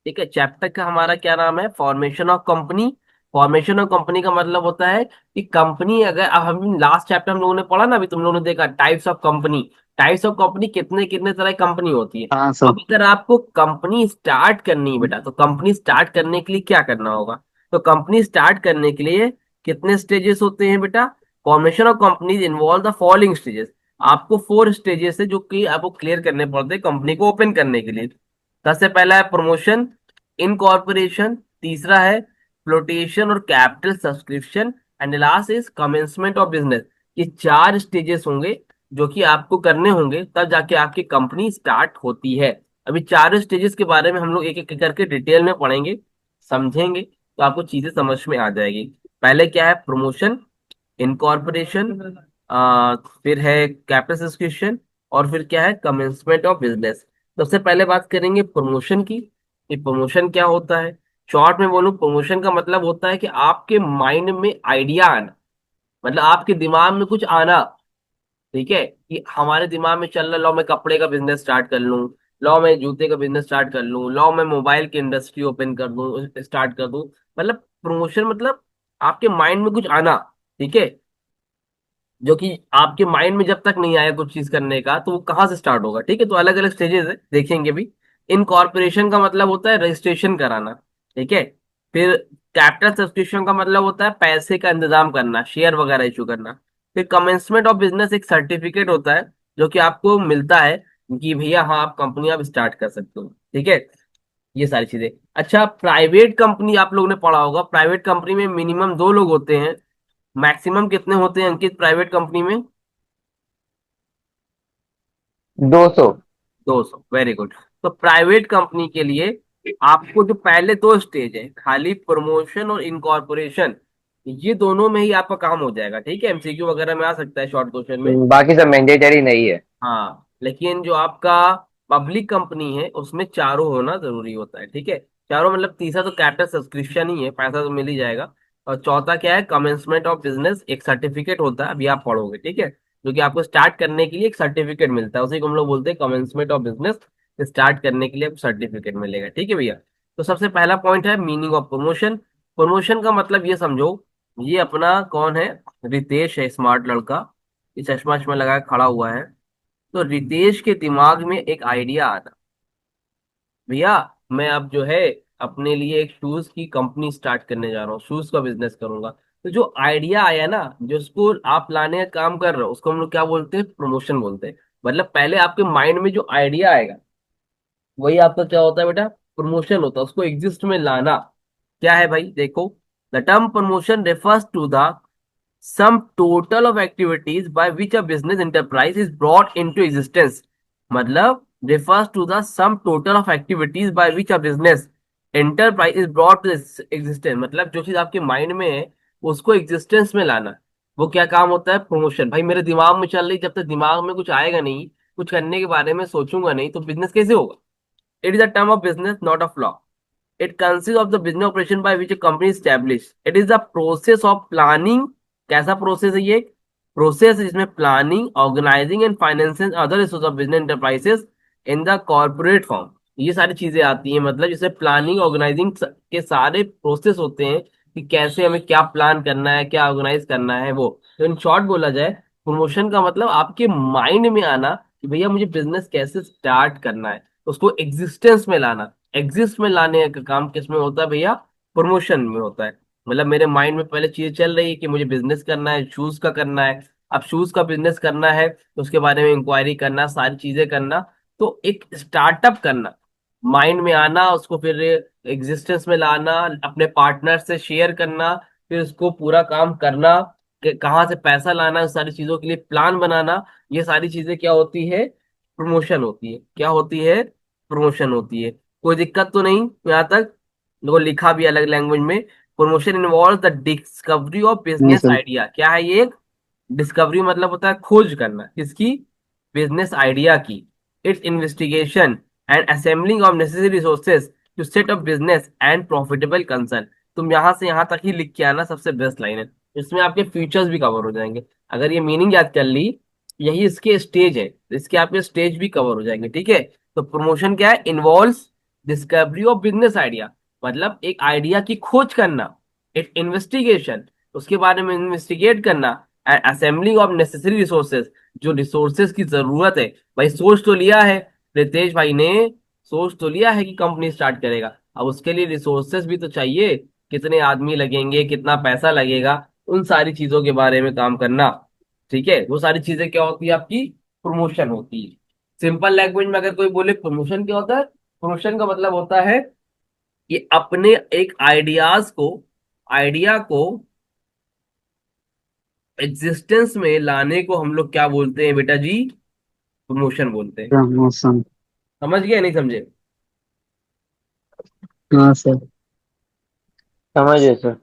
ठीक है। चैप्टर का हमारा क्या नाम है, formation of company. Formation of company का मतलब होता है कि कंपनी, अगर अब हम लास्ट चैप्टर हम लोगों ने पढ़ा ना, अभी तुम लोगों ने देखा types of company. Types of company, कितने कितने तरह की कंपनी होती है। हाँ सर। अब अगर आपको कंपनी स्टार्ट करनी है बेटा, तो कंपनी स्टार्ट करने के लिए क्या करना होगा। तो कंपनी स्टार्ट करने के लिए कितने स्टेजेस होते हैं बेटा। Formation of companies involve the following stages. आपको 4 स्टेजेस है जो कि आपको क्लियर करने पड़ते हैं कंपनी को ओपन करने के लिए। सबसे पहला है प्रमोशन, इनकॉर्पोरेशन, तीसरा है फ्लोटेशन और capital subscription, and last is commencement of business. ये 4 स्टेजेस होंगे जो कि आपको करने होंगे, तब जाके आपकी कंपनी स्टार्ट होती है। अभी चारों स्टेजेस के बारे में हम लोग एक एक करके डिटेल में पढ़ेंगे, समझेंगे, तो आपको चीजें समझ में आ जाएगी। पहले क्या है, प्रमोशन, इनकॉर्पोरेशन, फिर है कैपिटल सब्सक्रिप्शन, और फिर क्या है, कमेंसमेंट ऑफ बिजनेस। सबसे पहले बात करेंगे प्रमोशन की। ये प्रमोशन क्या होता है। शॉर्ट में बोलूं, प्रमोशन का मतलब होता है कि आपके माइंड में आइडिया आना, मतलब आपके दिमाग में कुछ आना। ठीक है, कि हमारे दिमाग में चल रहा, लो मैं कपड़े का बिजनेस स्टार्ट कर लूं, लो मैं जूते का बिजनेस स्टार्ट कर लूं, लो मैं मोबाइल की इंडस्ट्री ओपन कर दूं, स्टार्ट कर दूं। मतलब प्रमोशन मतलब आपके माइंड में कुछ आना। ठीक है, जो कि आपके माइंड में जब तक नहीं आया कुछ चीज करने का, तो वो कहाँ से स्टार्ट होगा। ठीक है, तो अलग अलग स्टेजेस है, देखेंगे भी। इनकॉर्पोरेशन का मतलब होता है रजिस्ट्रेशन कराना। ठीक है। फिर कैपिटल सब्सक्रिप्शन का मतलब होता है पैसे का इंतजाम करना, शेयर वगैरह इशू करना। फिर कमेंसमेंट ऑफ बिजनेस एक सर्टिफिकेट होता है जो कि आपको मिलता है कि भैया हाँ आप कंपनी आप स्टार्ट कर सकते हो। ठीक है, ये सारी चीजें। अच्छा, प्राइवेट कंपनी आप लोगों ने पढ़ा होगा, प्राइवेट कंपनी में मिनिमम 2 लोग होते हैं। मैक्सिमम कितने होते हैं अंकित प्राइवेट कंपनी में। 200। 200, वेरी गुड। तो प्राइवेट कंपनी के लिए आपको जो पहले 2 स्टेज है, खाली प्रमोशन और इनकॉर्पोरेशन, ये दोनों में ही आपका काम हो जाएगा। ठीक है, एमसीक्यू वगैरह में आ सकता है शॉर्ट क्वेश्चन में। बाकी सब मैंडेटरी नहीं है। हाँ, लेकिन जो आपका पब्लिक कंपनी है उसमें चारों होना जरूरी होता है। ठीक है, चारों मतलब तीसरा तो कैपिटल सब्सक्रिप्शन ही है, पैसा तो मिल ही जाएगा। और चौथा क्या है, कमेंसमेंट ऑफ बिजनेस, एक सर्टिफिकेट होता है, अभी आप पढ़ोगे। ठीक है, जो कि आपको स्टार्ट करने के लिए एक सर्टिफिकेट मिलता है, उसी को हम लोग बोलते हैं कमेंसमेंट ऑफ बिजनेस। स्टार्ट करने के लिए आपको सर्टिफिकेट मिलेगा। ठीक है भैया। तो सबसे पहला पॉइंट है मीनिंग ऑफ प्रमोशन। प्रमोशन का मतलब ये समझो, ये अपना कौन है, रितेश है, स्मार्ट लड़का, ये चश्मा चश्मा लगा के खड़ा हुआ है। तो रितेश के दिमाग में एक आइडिया आता, भैया मैं अब जो है अपने लिए एक शूज की कंपनी स्टार्ट करने जा रहा हूँ, शूज का बिजनेस करूंगा। तो जो आइडिया आया ना, जो उसको आप लाने का काम कर रहे हो, उसको हम लोग क्या बोलते हैं, प्रमोशन बोलते हैं। मतलब पहले आपके माइंड में जो आइडिया आएगा, वही आपका क्या होता है बेटा, प्रमोशन होता है, उसको एग्जिस्ट में लाना। क्या है भाई, देखो, the term promotion refers to the some total of activities by which a business enterprise is brought into existence। मतलब refers to the sum total of activities by which a business enterprise is brought to existence। मतलब जो चीज आपके mind में है उसको existence में लाना, वो क्या काम होता है, प्रमोशन। भाई मेरे दिमाग में चल रही, जब तक दिमाग में कुछ आएगा नहीं, कुछ करने के बारे में सोचूंगा नहीं, तो बिजनेस कैसे होगा। It is a term of business, not of law. It consists of the business operation by which a company is established। It is the process of planning। कैसा प्रोसेस है ये, प्रोसेस जिसमें planning, organising and financing other resource of business enterprises in the corporate form. ये सारी चीजें आती हैं, मतलब जैसे प्लानिंग ऑर्गेनाइजिंग के सारे प्रोसेस होते हैं कि कैसे हमें क्या प्लान करना है, क्या ऑर्गेनाइज करना है वो। तो इन शॉर्ट बोला जाए, प्रमोशन का मतलब आपके माइंड में आना कि भैया मुझे बिजनेस कैसे स्टार्ट करना है, उसको एग्जिस्टेंस में लाना। एग्जिस्ट में लाने का काम किस में होता है भैया, प्रमोशन में होता है। मतलब मेरे माइंड में पहले चीजें चल रही है कि मुझे बिजनेस करना है, शूज का करना है। अब शूज का बिजनेस करना है तो उसके बारे में इंक्वायरी करना, सारी चीजें करना, तो एक स्टार्टअप करना, माइंड में आना, उसको फिर एग्जिस्टेंस में लाना, अपने पार्टनर से शेयर करना, फिर उसको पूरा काम करना, कहाँ से पैसा लाना, उस सारी चीजों के लिए प्लान बनाना। ये सारी चीजें क्या होती है, प्रमोशन होती है। क्या होती है, प्रमोशन होती है। कोई दिक्कत तो नहीं यहाँ तक, देखो लिखा भी अलग लैंग्वेज में। Promotion involve the discovery of जी बिजनेस सर। आइडिया। क्या है ये, डिस्कवरी मतलब होता है खोज करना, किसकी, बिजनेस आइडिया की। It's investigation and assembling of necessary resources to set up business and profitable concern. तुम यहां से यहां तक ही लिख के आना, सबसे बेस्ट लाइन है। इसमें आपके फ्यूचर्स भी कवर हो जाएंगे, अगर ये मीनिंग याद कर ली। यही इसके स्टेज है, इसके आपके स्टेज भी कवर हो जाएंगे। ठीक है, तो प्रमोशन क्या है, involve discovery of business idea मतलब एक आइडिया की खोज करना, एक इन्वेस्टिगेशन, उसके बारे में इन्वेस्टिगेट करना, असेंबलिंग ऑफ नेसेसरी रिसोर्सेज, जो रिसोर्सेज की जरूरत है। भाई सोच तो लिया है, रितेश भाई ने सोच तो लिया है कि कंपनी स्टार्ट करेगा, अब उसके लिए रिसोर्सेज भी तो चाहिए, कितने आदमी लगेंगे, कितना पैसा लगेगा, उन सारी चीजों के बारे में काम करना। ठीक है, वो सारी चीजें क्या होती है, आपकी प्रमोशन होती है। सिंपल लैंग्वेज में अगर कोई बोले प्रमोशन क्या होता है, प्रमोशन का मतलब होता है कि अपने एक आइडिया को एग्जिस्टेंस में लाने को हम लोग क्या बोलते हैं बेटा जी, प्रमोशन बोलते हैं। प्रमोशन। समझ गए नहीं समझे? हाँ सर। समझे सर।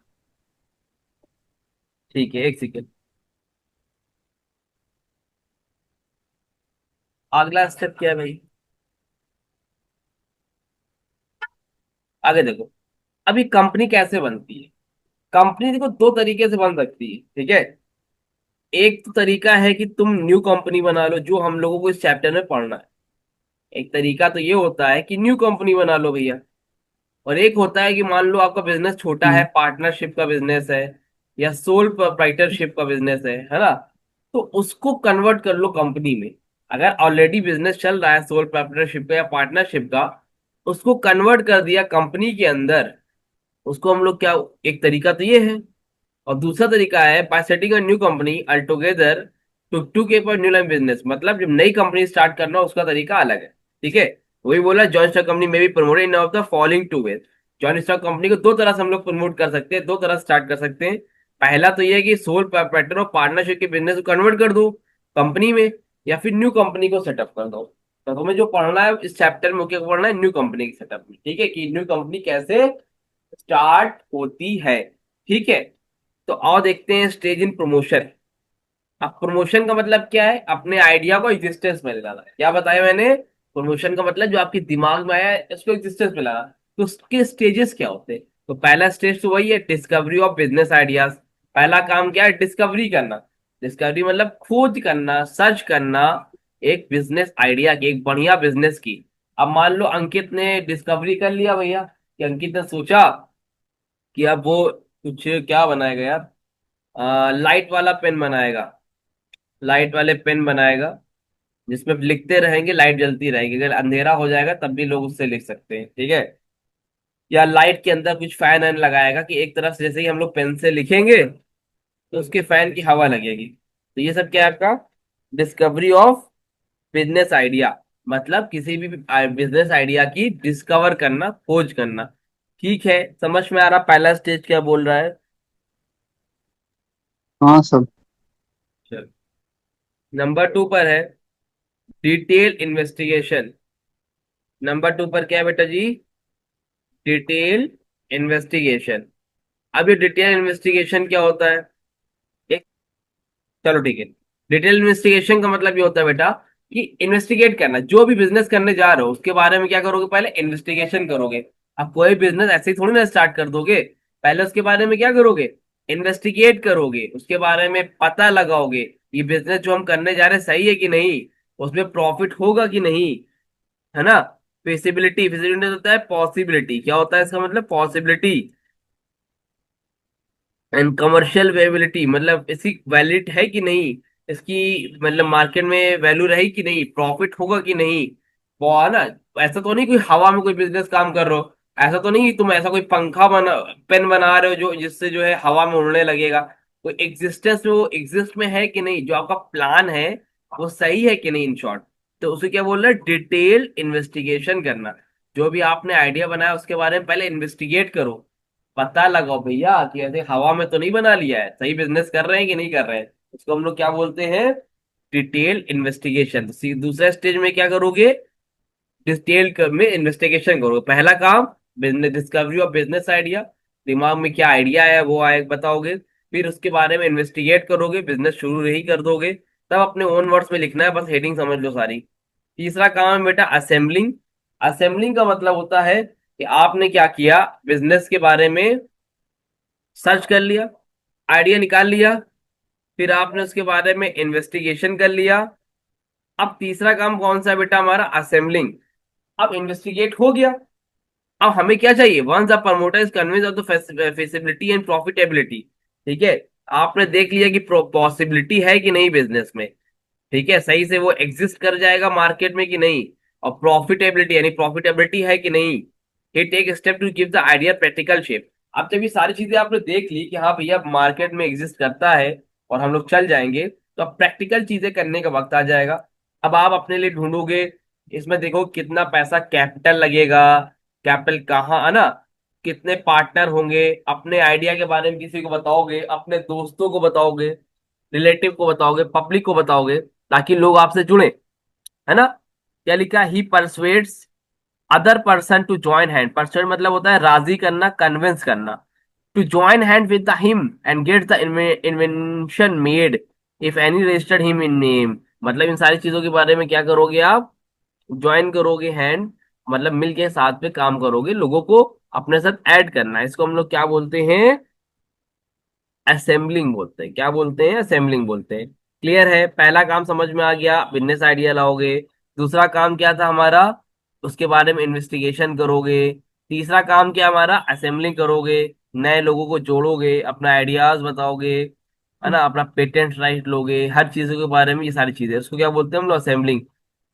ठीक है, एक सेकेंड। अगला स्टेप क्या है भाई, आगे देखो। अभी कंपनी कैसे बनती है? कंपनी देखो दो तरीके से बन सकती है, ठीक है। एक तो तरीका है कि तुम न्यू कंपनी बना लो, जो हम लोगों को इस चैप्टर में पढ़ना है। एक तरीका तो ये होता है कि न्यू कंपनी बना लो भैया। और एक होता है कि मान लो आपका बिजनेस छोटा है, हम्म, पार्टनरशिप का बिजनेस है, या सोल प्रोप्राइटरशिप का बिजनेस है ना, तो उसको कन्वर्ट कर लो कंपनी में। अगर ऑलरेडी बिजनेस चल रहा है सोल प्रोप्राइटरशिप का या पार्टनरशिप का, उसको कन्वर्ट कर दिया कंपनी के अंदर, उसको हम लोग क्या, एक तरीका तो ये है। और दूसरा तरीका है by setting a new company altogether टू के पर न्यू लाइन बिजनेस, मतलब जब नई कंपनी स्टार्ट करना उसका तरीका अलग है। ठीक है, वही बोला जॉइंट स्टॉक कंपनी में भी promoted in of the following two ways. Joint stock company को दो तरह से हम लोग प्रमोट कर सकते हैं, दो तरह स्टार्ट कर सकते हैं। पहला तो ये है कि सोल प्रोप्राइटर और पार्टनरशिप के बिजनेस को कन्वर्ट कर दो कंपनी में, या फिर न्यू कंपनी को सेटअप कर दो। तो तुम्हें जो पढ़ना है इस चैप्टर में, क्या पढ़ना है, न्यू कंपनी के सेटअप में। ठीक है, कि न्यू कंपनी कैसे स्टार्ट होती है। ठीक है, तो आओ देखते हैं स्टेज इन प्रमोशन। अब प्रमोशन का मतलब क्या है, अपने आइडिया को एग्जिस्टेंस में लाना है। क्या बताया मैंने, प्रमोशन का मतलब जो आपके दिमाग में आया है उसको एग्जिस्टेंस में लाना। तो उसके स्टेजेस क्या होते हैं? तो पहला स्टेज तो वही है, डिस्कवरी ऑफ बिजनेस आइडियाज। पहला काम क्या है, डिस्कवरी करना। डिस्कवरी मतलब खोज करना, सर्च करना एक बिजनेस आइडिया की, एक बढ़िया बिजनेस की। अब मान लो अंकित ने डिस्कवरी कर लिया भैया, कि अंकित ने सोचा कि अब वो कुछ क्या बनाएगा यार, लाइट वाला पेन बनाएगा, लाइट वाले पेन बनाएगा, जिसमें लिखते रहेंगे, लाइट जलती रहेगी, अगर अंधेरा हो जाएगा तब भी लोग उससे लिख सकते हैं। ठीक है, या लाइट के अंदर कुछ फैन वैन लगाएगा, कि एक तरफ से जैसे ही हम लोग पेन से लिखेंगे तो उसके फैन की हवा लगेगी। तो ये सब क्या है आपका, डिस्कवरी ऑफ बिजनेस आइडिया, मतलब किसी भी बिजनेस आइडिया की डिस्कवर करना, खोज करना। ठीक है, समझ में आ रहा पहला स्टेज क्या बोल रहा है? हाँ सर। चल, नंबर टू पर है डिटेल इन्वेस्टिगेशन। नंबर टू पर क्या है बेटा जी, डिटेल इन्वेस्टिगेशन। अब ये डिटेल इन्वेस्टिगेशन क्या होता है, एक, चलो ठीक है। डिटेल इन्वेस्टिगेशन का मतलब ये होता है बेटा कि इन्वेस्टिगेट करना, जो भी बिजनेस करने जा रहे हो उसके बारे में क्या करोगे, पहले इन्वेस्टिगेशन करोगे। अब कोई बिजनेस ऐसे ही थोड़ी ना स्टार्ट कर दोगे, पहले उसके बारे में क्या करोगे, इन्वेस्टिगेट करोगे, उसके बारे में पता लगाओगे ये बिजनेस जो हम करने जा रहे हैं सही है कि नहीं, उसमें प्रॉफिट होगा कि नहीं, है ना। फिजिबिलिटी, फिजिबिलिटी होता है पॉसिबिलिटी, क्या होता है इसका मतलब, पॉसिबिलिटी। एंड कमर्शियल वेबिलिटी मतलब इसकी वैलिड है कि नहीं, इसकी मतलब मार्केट में वैल्यू रहेगी कि नहीं, प्रॉफिट होगा कि नहीं। वो है ना, ऐसा तो नहीं कोई हवा में कोई बिजनेस काम कर रहे हो, ऐसा तो नहीं कि तुम ऐसा कोई पंखा बना, पेन बना रहे हो जो जिससे जो है हवा में उड़ने लगेगा। कोई एग्जिस्टेंस में, वो एग्जिस्ट में है कि नहीं, जो आपका प्लान है वो सही है कि नहीं, इन शॉर्ट। तो उसे क्या बोल रहा है, डिटेल इन्वेस्टिगेशन करना। जो भी आपने आइडिया बनाया उसके बारे में पहले इन्वेस्टिगेट करो, पता लगाओ भैया कि ऐसे हवा में तो नहीं बना लिया है, सही बिजनेस कर रहे हैं कि नहीं कर रहे हैं। उसको हम लोग क्या बोलते हैं, डिटेल इन्वेस्टिगेशन। दूसरे स्टेज में क्या करोगे, में इन्वेस्टिगेशन करोगे। पहला काम business, discovery of business idea, दिमाग में क्या आइडिया है वो आए बताओगे। फिर उसके बारे में इन्वेस्टिगेट करोगे, बिजनेस शुरू ही कर दोगे। तब अपने ओन वर्ड्स में लिखना है, बस हेडिंग समझ लो सारी। तीसरा काम है बेटा असेंबलिंग। असेंबलिंग का मतलब होता है कि आपने क्या किया, बिजनेस के बारे में सर्च कर लिया, आइडिया निकाल लिया, फिर आपने उसके बारे में इन्वेस्टिगेशन कर लिया। अब तीसरा काम कौन सा है बेटा हमारा, असेंबलिंग। अब इन्वेस्टिगेट हो गया, अब हमें क्या चाहिए, once the promoter is convince of the feasibility and profitability. ठीक है, आपने देख लिया कि पॉसिबिलिटी है कि नहीं बिजनेस में, ठीक है, सही से वो एग्जिस्ट कर जाएगा मार्केट में कि नहीं, और प्रॉफिटेबिलिटी यानी प्रॉफिटेबिलिटी है कि नहीं, he take step to give the idea practical shape. अब जब ये सारी चीजें आपने देख ली कि हाँ भैया मार्केट में एग्जिस्ट करता है और हम लोग चल जाएंगे, तो अब प्रैक्टिकल चीजें करने का वक्त आ जाएगा। अब आप अपने लिए ढूंढोगे, इसमें देखो कितना पैसा कैपिटल लगेगा, कैपिटल कहाँ है ना, कितने पार्टनर होंगे, अपने आइडिया के बारे में किसी को बताओगे, अपने दोस्तों को बताओगे, रिलेटिव को बताओगे, पब्लिक को बताओगे, ताकि लोग आपसे जुड़े, है ना। क्या लिखा, he persuades other person to join hand, persuade मतलब होता है राजी करना, कन्विंस करना, to join hand with the him and get the invention made if any registered him in name. मतलब इन सारी चीजों के बारे में क्या करोगे आप, ज्वाइन करोगे हैंड, मतलब मिलके साथ में काम करोगे, लोगों को अपने साथ ऐड करना है। इसको हम लोग क्या बोलते हैं, असेंबलिंग बोलते हैं। क्या बोलते हैं, असेंबलिंग बोलते हैं। क्लियर है, पहला काम समझ में आ गया, बिजनेस आइडिया लाओगे। दूसरा काम क्या था हमारा, उसके बारे में इन्वेस्टिगेशन करोगे। तीसरा काम क्या हमारा, असेंबलिंग करोगे, नए लोगों को जोड़ोगे, अपना आइडियाज बताओगे, है ना, अपना पेटेंट राइट लोगे, हर चीजों के बारे में, ये सारी चीजें उसको क्या बोलते हैं हम लोग, असेंबलिंग।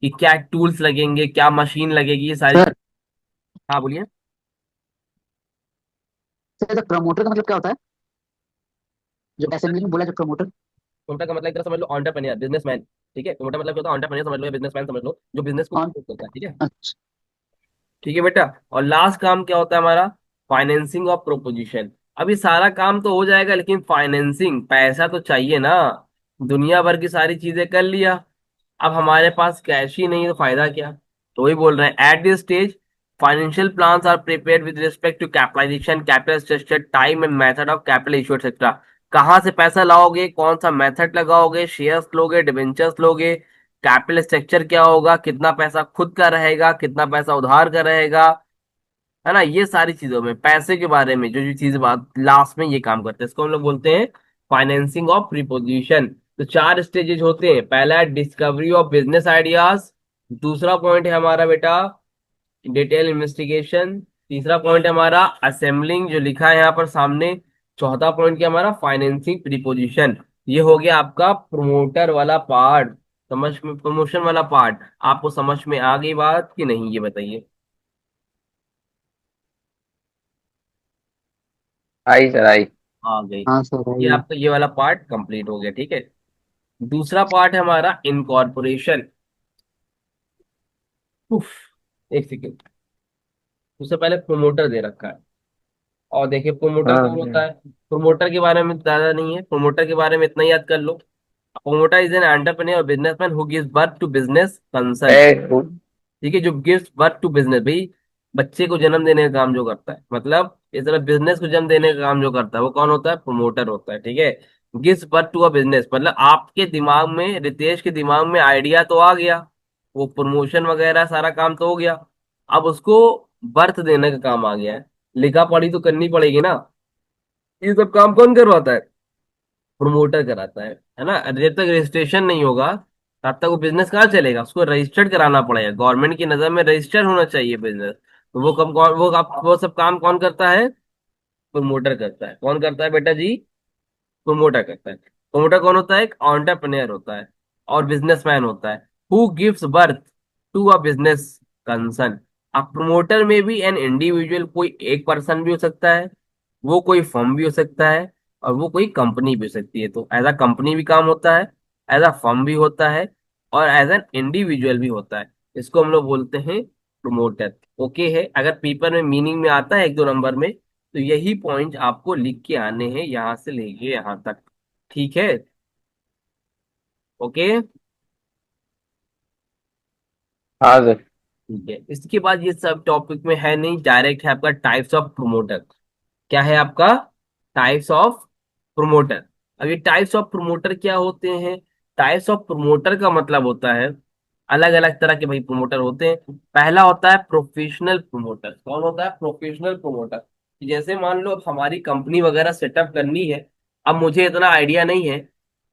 कि क्या टूल्स लगेंगे, क्या मशीन लगेगी, ये सारी सर। चीज। हाँ बोलिए। सर प्रमोटर का मतलब क्या होता है? जो असेंबली में बोला जो प्रमोटर। प्रमोटर का मतलब एक तरह समझ लो एंटरप्रेन्योर, बिजनेसमैन। ठीक है, प्रमोटर मतलब क्या होता है, एंटरप्रेन्योर समझ लो या बिजनेसमैन समझ लो, जो बिजनेस को कौन? प्रमोट करता है। ठीक है। अच्छा। ठीक है बेटा। और लास्ट काम क्या होता है हमारा, फाइनेंसिंग ऑफ प्रोपोजिशन। अभी सारा काम तो हो जाएगा, लेकिन फाइनेंसिंग, पैसा तो चाहिए ना। दुनिया भर की सारी चीजें कर लिया, अब हमारे पास कैश ही नहीं है, तो फायदा क्या। तो वही बोल रहे हैं, at this stage financial plans are prepared with respect to capitalisation, capital structure, time and method of capital issue etcetera. कहाँ से पैसा लाओगे, कौन सा मेथड लगाओगे, शेयर्स लोगे, डिबेंचर्स लोगे, कैपिटल स्ट्रक्चर क्या होगा, कितना पैसा खुद का रहेगा, कितना पैसा उधार का रहेगा, है ना, ये सारी चीजों में पैसे के बारे में जो जो चीज बात लास्ट में ये काम करते हैं, इसको हम लोग बोलते हैं फाइनेंसिंग ऑफ प्रीपोजिशन। तो चार स्टेजेज होते हैं, पहला है डिस्कवरी ऑफ बिजनेस आइडियाज, दूसरा पॉइंट है हमारा बेटा डिटेल इन्वेस्टिगेशन, तीसरा पॉइंट है हमारा असेंबलिंग जो लिखा है यहाँ पर सामने, चौथा पॉइंट क्या हमारा, फाइनेंसिंग प्रीपोजिशन। ये हो गया आपका प्रोमोटर वाला पार्ट, समझ में, प्रमोशन वाला पार्ट। आपको समझ में आ गई बात कि नहीं, ये बताइए। आई सर आई। आ गई। हाँ सर ये आई। आपका ये वाला पार्ट कंप्लीट हो गया, ठीक है। दूसरा पार्ट है हमारा इनकॉर्पोरेशन। उफ, एक सेकेंड। उससे पहले प्रोमोटर दे रखा है, और देखिए प्रोमोटर हाँ कौन होता है। प्रोमोटर के बारे में ज्यादा नहीं है, प्रोमोटर के बारे में इतना ही याद कर लो। Promoter is an entrepreneur businessman who gives birth to business concern. ए, ठीक है, जो गिव्स बर्थ टू बिजनेस, भाई बच्चे को जन्म देने का काम जो करता है, मतलब इस तरह बिजनेस को जन्म देने का काम जो करता है, वो कौन होता है, प्रोमोटर होता है। ठीक है, gives birth to a business, मतलब आपके दिमाग में, रितेश के दिमाग में आइडिया तो आ गया, वो प्रमोशन वगैरह सारा काम तो हो गया, अब उसको बर्थ देने का काम आ गया है, लिखा पढ़ी तो करनी पड़ेगी ना। ये सब काम कौन करवाता है, प्रमोटर कराता है ना। जब तक रजिस्ट्रेशन नहीं होगा तब तक वो बिजनेस कहाँ चलेगा, उसको रजिस्टर्ड कराना पड़ेगा, गवर्नमेंट की नजर में रजिस्टर्ड होना चाहिए बिजनेस। तो वो कम कौन, वो सब काम कौन करता है, प्रमोटर करता है। कौन करता है बेटा जी, प्रमोटर करता है। प्रमोटर कौन होता है, एक एंटरप्रेन्योर होता है और बिजनेसमैन होता है, who gives birth to a business concern. अब प्रमोटर में भी एन इंडिविजुअल, कोई एक पर्सन भी हो सकता है, वो कोई फर्म भी हो सकता है, और वो कोई कंपनी भी हो सकती है। तो एज अ कंपनी भी काम होता है, एज अ फर्म भी होता है, और एज एन इंडिविजुअल भी होता है। इसको हम लोग बोलते हैं प्रमोटर। ओके है, अगर पेपर में मीनिंग में आता है एक दो नंबर में, तो यही पॉइंट आपको लिख के आने हैं, यहां से लेके यहां तक। ठीक है, ओके। हाँ सर। ठीक है, इसके बाद ये सब टॉपिक में है नहीं, डायरेक्ट है आपका टाइप्स ऑफ प्रोमोटर। क्या है आपका, टाइप्स ऑफ प्रोमोटर। अब ये टाइप्स ऑफ प्रोमोटर क्या होते हैं, टाइप्स ऑफ प्रोमोटर का मतलब होता है, अलग अलग तरह के भाई प्रोमोटर होते हैं। पहला होता है प्रोफेशनल प्रोमोटर। कौन होता है, प्रोफेशनल प्रोमोटर। जैसे मान लो अब हमारी कंपनी वगैरह सेटअप करनी है, अब मुझे इतना आइडिया नहीं है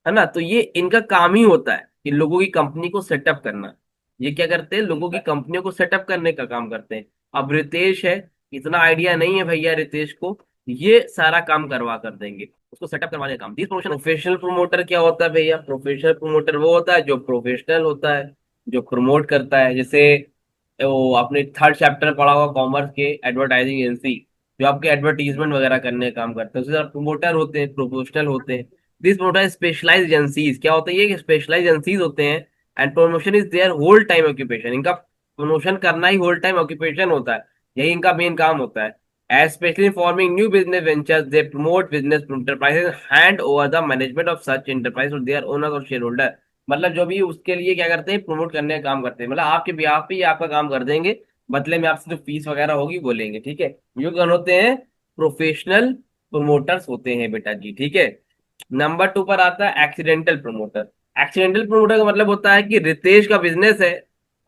ना, तो ये इनका काम ही होता है कि लोगों की कंपनी को सेटअप करना। ये क्या करते हैं, लोगों की कंपनियों को सेटअप करने का काम करते हैं। अब रितेश है, इतना आइडिया नहीं है भैया रितेश को, ये सारा काम करवा कर देंगे, उसको सेटअप करवाने का काम। दिस प्रोफेशनल प्रोफेशनल प्रमोटर क्या होता है भैया? प्रोफेशनल प्रमोटर वो होता है जो प्रोफेशनल होता है, जो प्रमोट करता है। जैसे वो आपने थर्ड चैप्टर पढ़ा होगा कॉमर्स के, एडवर्टाइजिंग एजेंसी, जो आपके एडवर्टीजमेंट वगैरह करने का काम करते हैं, उसके साथ प्रमोटर होते हैं, प्रोफेशनल होते हैं। दिस प्रमोटर स्पेशलाइज एजेंसीज क्या होता है? ये स्पेशलाइज एजेंसीज होते हैं, and promotion is their whole time occupation. इनका प्रमोशन करना ही होल टाइम ऑक्यूपेशन होता है, यही इनका मेन काम होता है। Especially forming new business ventures, they promote business enterprises, hand over the management of such enterprise to their owners और shareholder। मतलब जो भी उसके लिए क्या करते हैं, प्रमोट करने का काम करते हैं, मतलब आपके बिहाफ पे ये आपका काम कर देंगे, बदले में आपसे जो फीस वगैरह होगी वो लेंगे, ठीक है। ये कौन होते हैं? प्रोफेशनल प्रमोटर्स होते हैं बेटा जी, ठीक है। नंबर 2 पर आता है एक्सीडेंटल प्रमोटर। एक्सीडेंटल प्रमोटर का मतलब होता है कि रितेश का बिजनेस है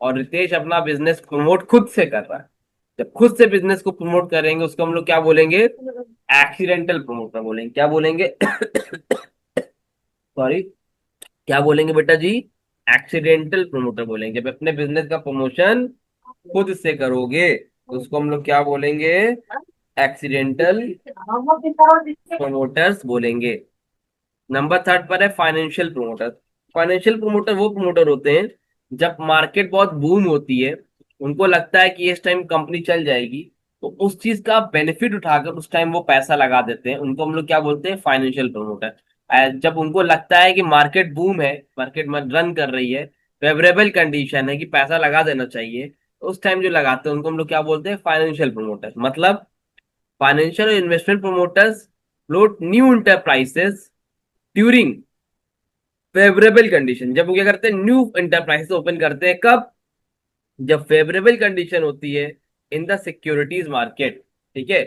और रितेश अपना बिजनेस प्रमोट खुद से कर रहा है। जब खुद से बिजनेस को प्रमोट करेंगे उसको हम लोग क्या बोलेंगे? एक्सीडेंटल प्रमोटर बोलेंगे। क्या बोलेंगे? सॉरी, क्या बोलेंगे बेटा जी? एक्सीडेंटल प्रमोटर बोलेंगे। जब अपने बिजनेस का प्रमोशन खुद से करोगे तो उसको हम लोग क्या बोलेंगे? एक्सीडेंटल प्रमोटर्स बोलेंगे। नंबर 3 पर है फाइनेंशियल प्रोमोटर। फाइनेंशियल प्रोमोटर वो प्रोमोटर होते हैं जब मार्केट बहुत बूम होती है, उनको लगता है कि इस टाइम कंपनी चल जाएगी, तो उस चीज का बेनिफिट उठाकर उस टाइम वो पैसा लगा देते हैं, उनको हम लोग क्या बोलते हैं? Financial promoter. जब उनको लगता है कि मार्केट बूम है, मार्केट में रन कर रही है, फेवरेबल कंडीशन है कि पैसा लगा देना चाहिए, तो उस टाइम जो लगाते हैं उनको हम लोग क्या बोलते हैं? Financial promoter. मतलब financial investment promoters float new enterprises during favourable condition. जब वो क्या करते हैं? न्यू इंटरप्राइजेस ओपन करते हैं कब? जब फेवरेबल कंडीशन होती है इन द सिक्योरिटीज मार्केट, ठीक है।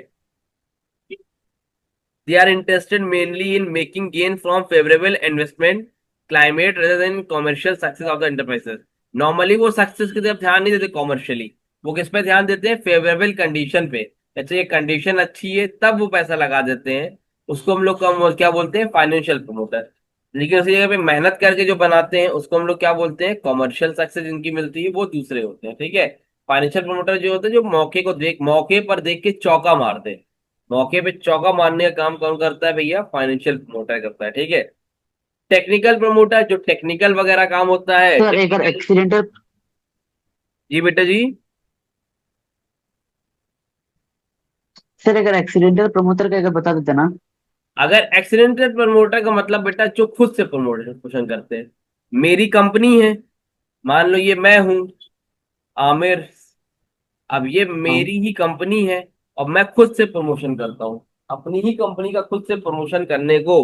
They are interested mainly in making gain from favourable investment climate rather than commercial success of the enterprises. Normally वो सक्सेस की तरफ ध्यान नहीं देते कॉमर्शियली, वो किस पे ध्यान देते हैं? फेवरेबल कंडीशन पे। अच्छा ये कंडीशन अच्छी है तब वो पैसा लगा देते हैं, उसको हम लोग क्या बोलते हैं? Financial promoter. लेकिन उसी जगह पे मेहनत करके जो बनाते हैं उसको हम लोग क्या बोलते हैं? कॉमर्शियल सक्सेस जिनकी मिलती है वो दूसरे होते हैं, ठीक है। फाइनेंशियल प्रमोटर जो होते हैं जो मौके पर देख के चौका मारते हैं। मौके पे चौका मारने का काम कौन करता है भैया? फाइनेंशियल प्रमोटर करता है, ठीक है। टेक्निकल प्रमोटर जो टेक्निकल वगैरह काम होता है, सर अगर टेक्निकल। एक्सीडेंटल जी बेटा जी। सर अगर एक्सीडेंटल प्रमोटर का अगर बता देते ना। अगर एक्सीडेंटल प्रमोटर का मतलब बेटा जो खुद से प्रमोशन करते हैं। मेरी कंपनी है, मान लो ये मैं हूं, आमिर। अब ये हाँ मेरी ही कंपनी है और मैं खुद से प्रमोशन करता हूँ। अपनी ही कंपनी का खुद से प्रमोशन करने को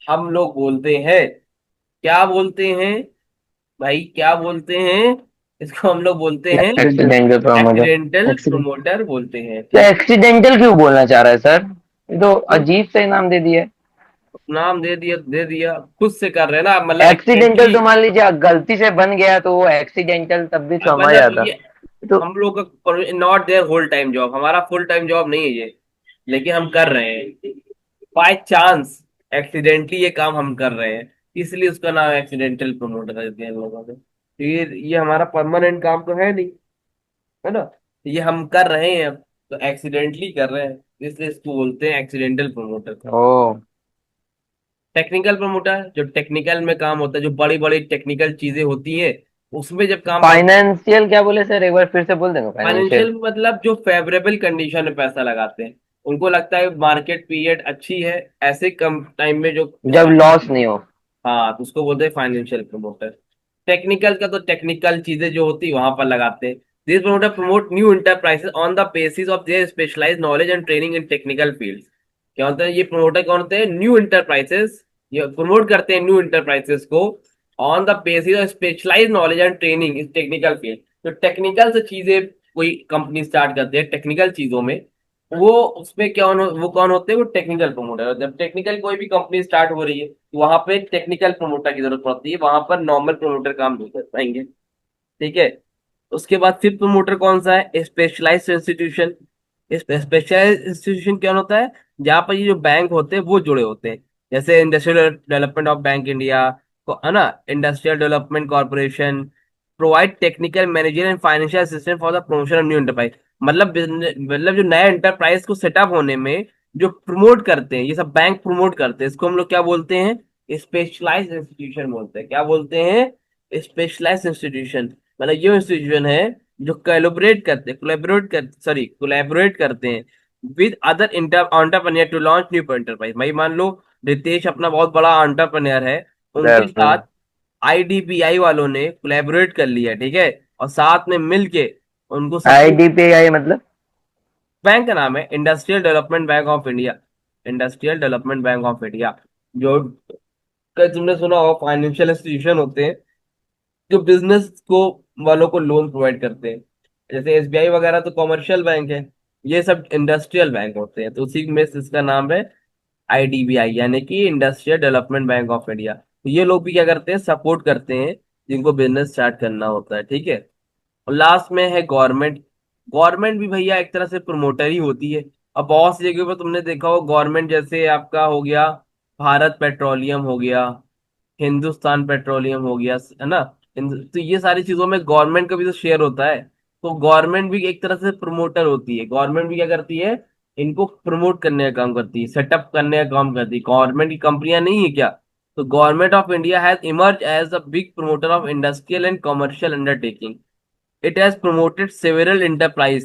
हम लोग बोलते हैं, क्या बोलते हैं भाई? क्या बोलते हैं? इसको हम लोग बोलते हैं accidental accidental promoter. Accidental accident promoter बोलते हैं, तो ठीक। एक्सीडेंटल क्यों बोलना चाह रहा है सर? ये तो तो अजीब से नाम दे दिया है। नाम दे दिया, खुद से कर रहे हैं ना, मतलब एक्सीडेंटल एक्सीडेंटली। तो मान लीजिए गलती से बन गया तो वो एक्सीडेंटल तब भी समझ मतलब आता। ये तो हम लोग का not their whole time job, हमारा फुल टाइम जॉब नहीं है ये, लेकिन हम कर रहे हैं बाय चांस, एक्सीडेंटली ये काम हम कर रहे हैं, इसलिए उसका नाम एक्सीडेंटल प्रमोटर कर दिया इन लोगों ने। तो ये हमारा परमानेंट काम तो है नहीं, है ना। ये हम कर रहे हैं अब, तो एक्सीडेंटली कर रहे हैं, इसलिए इसको बोलते हैं एक्सीडेंटल प्रमोटर। ओ, टेक्निकल प्रमोटर जो टेक्निकल में काम होता है, जो बड़ी बड़ी टेक्निकल चीजें होती हैं उसमें जब काम करते हैं। फाइनेंशियल क्या बोले सर? एक बार फिर से बोल देंगे फाइनेंशियल। फाइनेंशियल मतलब जो फेवरेबल कंडीशन में पैसा लगाते हैं, उनको लगता है मार्केट पीरियड अच्छी है, ऐसे कम टाइम में जो जब पैसा। लॉस नहीं हो। हाँ तो उसको बोलते हैं फाइनेंशियल प्रमोटर। टेक्निकल का तो टेक्निकल चीजें जो होती है वहां पर लगाते हैं। This promoter promote new enterprises on the basis of their specialised knowledge and training in technical fields. क्या होता है? ये प्रमोटर कौन होते हैं? New enterprises. ये प्रमोट करते हैं न्यू इंटरप्राइजेस को on the basis of specialised knowledge and training in technical field. जो टेक्निकल से चीजें कोई कंपनी स्टार्ट करती है टेक्निकल चीजों में, वो उसमें वो कौन होते हैं? वो टेक्निकल प्रमोटर। जब टेक्निकल कोई भी कंपनी स्टार्ट हो रही है तो वहां पे टेक्निकल प्रमोटर की जरूरत पड़ती है, वहां पर नॉर्मल प्रमोटर काम नहीं कर पाएंगे, ठीक है। उसके बाद फिफ्थ प्रमोटर कौन सा है? Specialised institution. स्पेशलाइज्ड इंस्टीट्यूशन क्या होता है? जहाँ पर ये जो बैंक होते हैं वो जुड़े होते हैं। जैसे industrial development of bank India को, है ना, industrial development corporation, provide technical manager and financial assistant for the promotion of new enterprise. मतलब जो नया एंटरप्राइज को सेटअप होने में जो प्रमोट करते हैं, ये सब बैंक प्रमोट करते हैं, इसको हम लोग क्या बोलते हैं, स्पेशलाइज्ड इंस्टीट्यूशन बोलते हैं। क्या बोलते हैं, स्पेशलाइज्ड इंस्टीट्यूशन। मतलब ये इंस्टीट्यूशन है जो कोलैबोरेट करते हैं with other entrepreneur to launch new enterprise. भाई मान लो रितेश अपना बहुत बड़ा एंटरप्रेन्योर है, उनके बिल्कुल। साथ आईडीबीआई वालों ने कोलैबोरेट कर लिया, ठीक है, और साथ में मिलके उनको सपोर्ट। IDPI मतलब? बैंक का नाम है industrial development bank of India. Industrial development bank of India, जो कई तुमने सुना होगा फाइनेंशियल इंस्टीट्यूशन होते हैं जो बिजनेस को वालों को लोन प्रोवाइड करते हैं। जैसे एसबीआई वगैरह तो कॉमर्शियल बैंक है, ये सब इंडस्ट्रियल बैंक होते हैं, तो उसी में से इसका नाम है आईडीबीआई, यानी कि industrial development bank of India. तो ये लोग भी क्या करते हैं, सपोर्ट करते हैं जिनको बिजनेस स्टार्ट करना होता है, ठीक है। और लास्ट में है गवर्नमेंट। गवर्नमेंट भी भैया एक तरह से प्रमोटर ही होती है। अब बहुत सी जगह पर तुमने देखा हो गवर्नमेंट, जैसे आपका हो गया भारत पेट्रोलियम हो गया, हिंदुस्तान पेट्रोलियम हो गया, है ना। तो ये सारी चीजों में गवर्नमेंट का भी तो शेयर होता है। तो गवर्नमेंट भी एक तरह से प्रमोटर होती है। गवर्नमेंट भी क्या करती है, इनको प्रमोट करने का काम करती है, सेटअप करने का काम करती है। गवर्नमेंट की कंपनियां नहीं है क्या। तो government of India has emerge as a big promoter of industrial and commercial undertaking. It has promoted several enterprises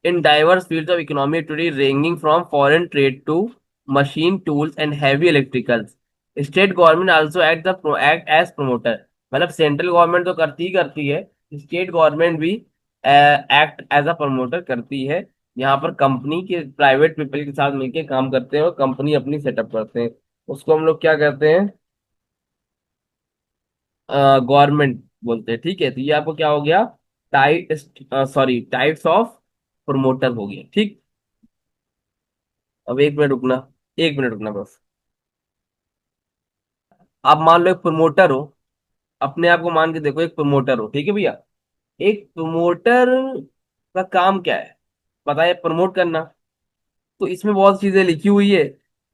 in diverse fields of economy today, ranging from foreign trade to machine tools and heavy electricals. State government also act as promoter। मतलब central government तो करती है, state government भी act as a promoter करती है। यहाँ पर company के प्राइवेट पीपल के साथ मिलकर काम करते हैं और कंपनी अपनी सेटअप करते हैं। उसको हम लोग क्या कहते हैं, गवर्नमेंट बोलते हैं, ठीक है। तो ये आपको क्या हो गया, टाइप टाइप्स ऑफ प्रमोटर हो गया, ठीक। अब एक मिनट रुकना, एक मिनट रुकना बस। आप मान लो एक प्रमोटर हो, अपने आप को मान के देखो एक प्रमोटर हो, ठीक है भैया। एक प्रमोटर का काम क्या है, पता है, प्रमोट करना। तो इसमें बहुत चीजें लिखी हुई है,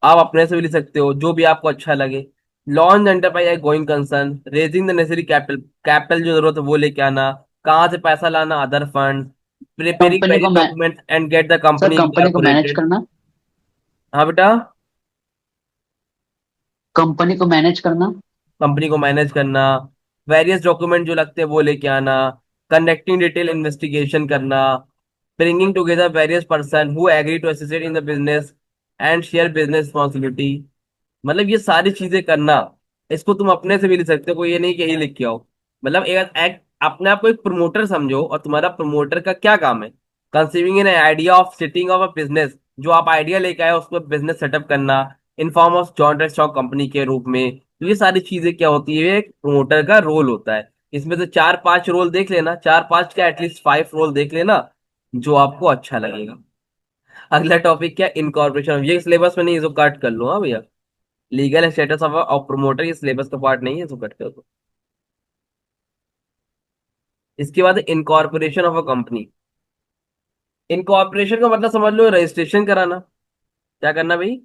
आप अपने से भी लिख सकते हो जो भी आपको अच्छा लगे। लॉन्च एंटरप्राइज है going concern, raising the necessary capital, capital जो जरूरत है वो लेके आना, कहाँ से पैसा लाना, अदर फंड, प्रिपेयरिंग कंपनी को various documents and get the sir company company को मैनेज इनकॉर्पोरेटेड। करना। हाँ बेटा। कंपनी को मैनेज करना। कंपनी को मैनेज करना, वेरियस डॉक्यूमेंट जो लगते हैं वो लेके आना, कंडक्टिंग डिटेल इन्वेस्टिगेशन करना, bringing together various person who agree to associate in the business and share business responsibility. मतलब ये सारी चीजें करना। इसको तुम अपने से भी लिख सकते हो, कोई ये नहीं कि यही लिख के आओ। मतलब एक अपने आप को एक प्रमोटर समझो, और तुम्हारा प्रमोटर का क्या काम है, conceiving an idea of setting of a business, जो आप आइडिया लेके आए उसको बिजनेस सेटअप करना in form of joint stock company के रूप में। तो ये सारी चीजें क्या होती है, एक प्रमोटर का रोल होता है। इसमें से चार पांच रोल देख लेना, चार पांच का एटलीस्ट 5 रोल देख लेना, जो आपको अच्छा लगेगा। अगला टॉपिक क्या, इनकॉर्पोरेशन। ये सिलेबस में नहीं है, इसको काट कर लो, हाँ भैया। लीगल स्टेटस ऑफ प्रोमोटर ये सिलेबस का पार्ट नहीं है, इसको कट कर दो। इसके बाद incorporation of a company. Incorporation का मतलब समझ लो रजिस्ट्रेशन कराना। क्या करना भाई,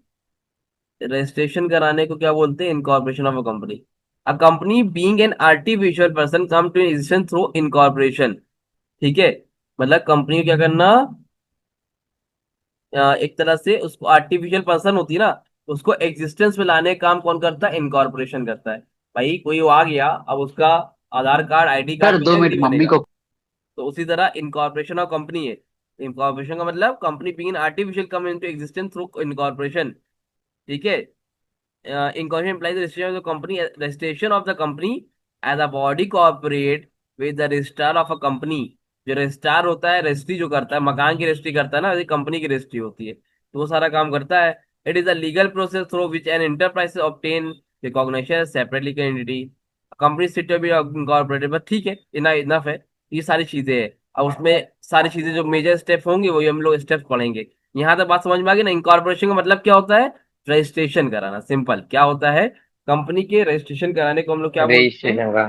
रजिस्ट्रेशन कराने को क्या बोलते हैं, incorporation of a company. A company being an artificial person come to existence through incorporation, ठीक है। मतलब कंपनी को क्या करना, एक तरह से उसको आर्टिफिशियल पर्सन होती है ना, उसको एग्जिस्टेंस में लाने का काम कौन करता है, इनकॉर्पोरेशन करता है। भाई कोई वो आ गया, अब उसका आधार कार्ड आईडी सर कार्ड दो बनेगा मिनट नहीं मम्मी बनेगा। को। तो उसी तरह इनकॉर्पोरेशन ऑफ कंपनी है। इनकॉर्पोरेशन का मतलब company being artificial come into existence through incorporation, ठीक है। incorporation implies the registration of the company, registration of the company as a body corporate with the registrar of a company। जो registrar होता है, registry जो करता है, मकान की रजिस्ट्री करता है ना, ये कंपनी की रजिस्ट्री होती है, तो वो सारा काम करता है। It is a legal process through which N enterprise obtain recognition separate legal entity, company city भी इनकॉर्पोरेटेड। बस ठीक है, इना इनफ है। ये सारी चीजें हैं, और उसमें सारी चीजें जो मेजर स्टेप होंगे वही हम लोग स्टेप्स पढ़ेंगे। यहाँ तक बात समझ में आ गई ना। इनकॉर्पोरेशन का मतलब क्या होता है, रजिस्ट्रेशन कराना, सिंपल क्या होता है, कंपनी के रजिस्ट्रेशन कराने को हम लोग क्या बोलते हैं, रजिस्ट्रेशन का।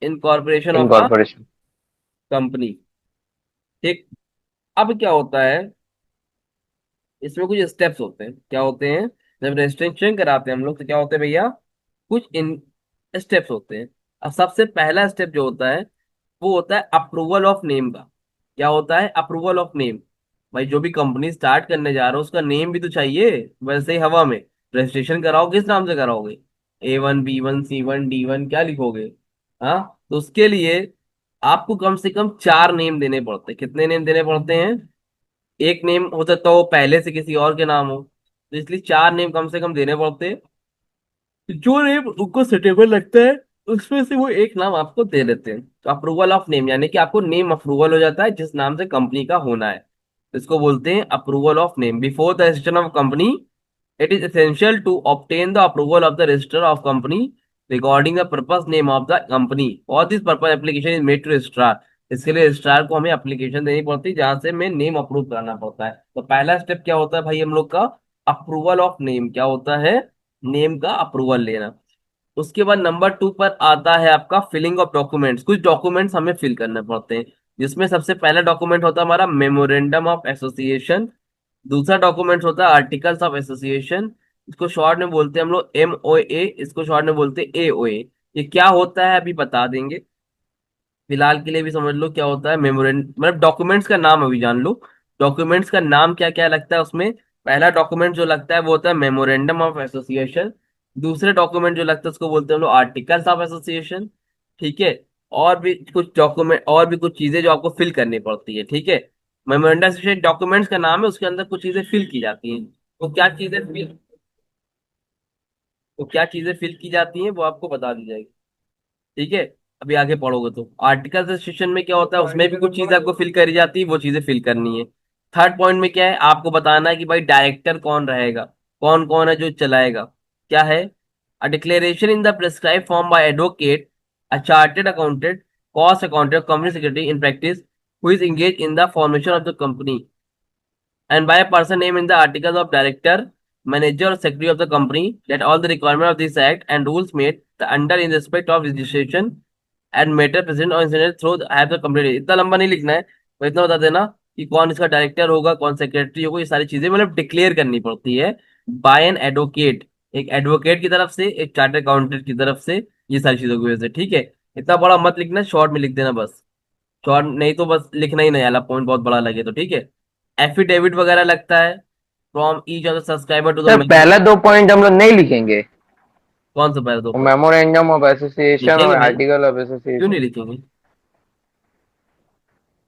Incorporation of a incorporation. Company, ठीक। अब क्या होता है, इसमें कुछ स्टेप्स होते हैं, क्या होते हैं, जब रजिस्ट्रेशन कराते हैं हम लोग तो क्या होते हैं भैया, कुछ इन स्टेप्स होते हैं। अब सबसे पहला स्टेप जो होता है वो होता है अप्रूवल ऑफ नेम का। क्या होता है? Approval of name. भाई जो भी कंपनी स्टार्ट करने जा रहा हो उसका नेम भी तो चाहिए। वैसे ही हवा में रजिस्ट्रेशन कराओ, किस नाम से कराओगे? A1 B1 C1 D1 क्या लिखोगे? हाँ। तो उसके लिए आपको कम से कम 4 नेम देने पड़ते हैं। कितने नेम देने पड़ते हैं? एक नेम हो सकता हो पहले से किसी और के नाम हो, तो इसलिए 4 नेम कम से कम देने पड़ते हैं। जो नेम उनको सुटेबल लगता है उसमें से वो एक नाम आपको दे देते हैं। तो अप्रूवल ऑफ नेम यानी कि आपको नेम अप्रूवल हो जाता है जिस नाम से कंपनी का होना है। इसको बोलते हैं approval of name. Before the registration of company it is essential to obtain the approval of the register of company regarding the purpose name of the company और this purpose application is made to registrar. इसके लिए registrar को हमें application देनी पड़ती है जहां से हमें नेम अप्रूव करना पड़ता है। तो पहला स्टेप क्या होता है भाई हम लोग का? Approval of name. क्या होता है? नेम का अप्रूवल लेना। उसके बाद नंबर 2 पर आता है आपका फिलिंग ऑफ डॉक्यूमेंट्स। कुछ डॉक्यूमेंट्स हमें फिल करने पड़ते हैं, जिसमें सबसे पहला डॉक्यूमेंट होता है हमारा मेमोरेंडम ऑफ एसोसिएशन। दूसरा डॉक्यूमेंट होता है आर्टिकल्स ऑफ एसोसिएशन। इसको शॉर्ट में बोलते हैं हम लोग MOA, इसको शॉर्ट में बोलते हैं AOA। ये क्या होता है अभी बता देंगे, फिलहाल के लिए भी समझ लो क्या होता है मेमोरेंड मतलब डॉक्यूमेंट्स का नाम अभी जान लो। डॉक्यूमेंट्स का नाम क्या क्या लगता है उसमें? पहला डॉक्यूमेंट जो लगता है वो होता है मेमोरेंडम ऑफ एसोसिएशन। दूसरे डॉक्यूमेंट जो लगता है उसको बोलते हैं हम लोग आर्टिकल्स ऑफ एसोसिएशन। ठीक है। और भी कुछ डॉक्यूमेंट और भी कुछ चीजें जो आपको फिल करनी पड़ती है। ठीक है। मेमोरेंडम एसोसिएशन डॉक्यूमेंट्स का नाम है, उसके अंदर कुछ चीजें फिल की जाती हैं। वो क्या चीजें फिल की जाती हैं वो आपको बता दी जाएगी। ठीक है। अभी आगे पढ़ोगे तो आर्टिकल रजिस्ट्रेशन में क्या होता है, उसमें भी कुछ चीजें आपको फिल करी जाती है, वो चीजें फिल करनी है। थर्ड पॉइंट में क्या है, आपको बताना है कि भाई डायरेक्टर कौन रहेगा, कौन कौन है जो चलाएगा। क्या है? A declaration in the prescribe form by advocate, a chartered accountant, cost accountant, company secretary in practice who is engaged in the formation of the company and by a person named in the articles of director, manager or secretary of the company, that all the requirement of this act and rules made the under in respect of registration and matter present or incident through have the completed। इतना लंबा नहीं लिखना है, तो इतना बता देना कि कौन इसका डायरेक्टर होगा, कौन सेक्रेटरी होगा। ये सारी चीजें मतलब डिक्लेयर करनी पड़ती है बाय एन एडवोकेट, एक एडवोकेट की तरफ से, एक चार्टर्ड अकाउंटेंट की तरफ से, ये सारी चीजों की वजह से। ठीक है। इतना बड़ा मत लिखना, शॉर्ट में लिख देना बस। शॉर्ट नहीं तो बस लिखना ही नहीं, आला पॉइंट बहुत बड़ा लगे तो। ठीक है। एफिडेविट वगैरह लगता है from each of the subscriber to the sir member. पहला 2 पॉइंट हम लोग नहीं लिखेंगे? कौन सा पहले 2 पॉइंट? मेमोरेंडम ऑफ एसोसिएशन लिखेंगे और भाई, आर्टिकल ऑफ क्यों नहीं एसोसिएशन। लिखेंगे?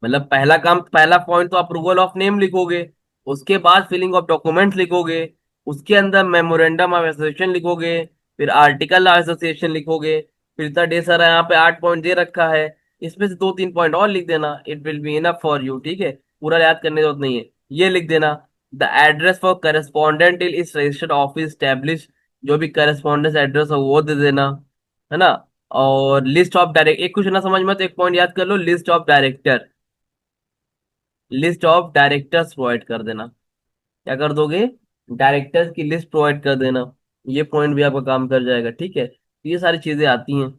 मतलब पहला काम, पहला पॉइंट तो अप्रूवल ऑफ नेम लिखोगे, उसके बाद फिलिंग ऑफ डॉक्यूमेंट्स लिखोगे, उसके अंदर मेमोरेंडम ऑफ एसोसिएशन लिखोगे, फिर आर्टिकल ऑफ एसोसिएशन लिखोगे। फिर इतना ढेर सारा यहाँ पे 8 पॉइंट दे रखा है, इसमें से 2-3 पॉइंट और लिख देना, it will be enough for you. ठीक है। पूरा याद करने की जरूरत नहीं है। ये लिख देना, the address for correspondent till इस रजिस्टर्ड ऑफिस स्टैब्लिश, जो भी करेस्पॉन्डेंस एड्रेस हो वो दे देना, है ना। और लिस्ट ऑफ डायरेक्ट, एक कुछ ना समझ में तो एक पॉइंट याद कर लो, list of director, list of directors provide कर देना। क्या कर दोगे? डायरेक्टर्स की लिस्ट प्रोवाइड कर देना। ये पॉइंट भी आपका काम कर जाएगा। ठीक है। तो ये सारी चीजें आती हैं।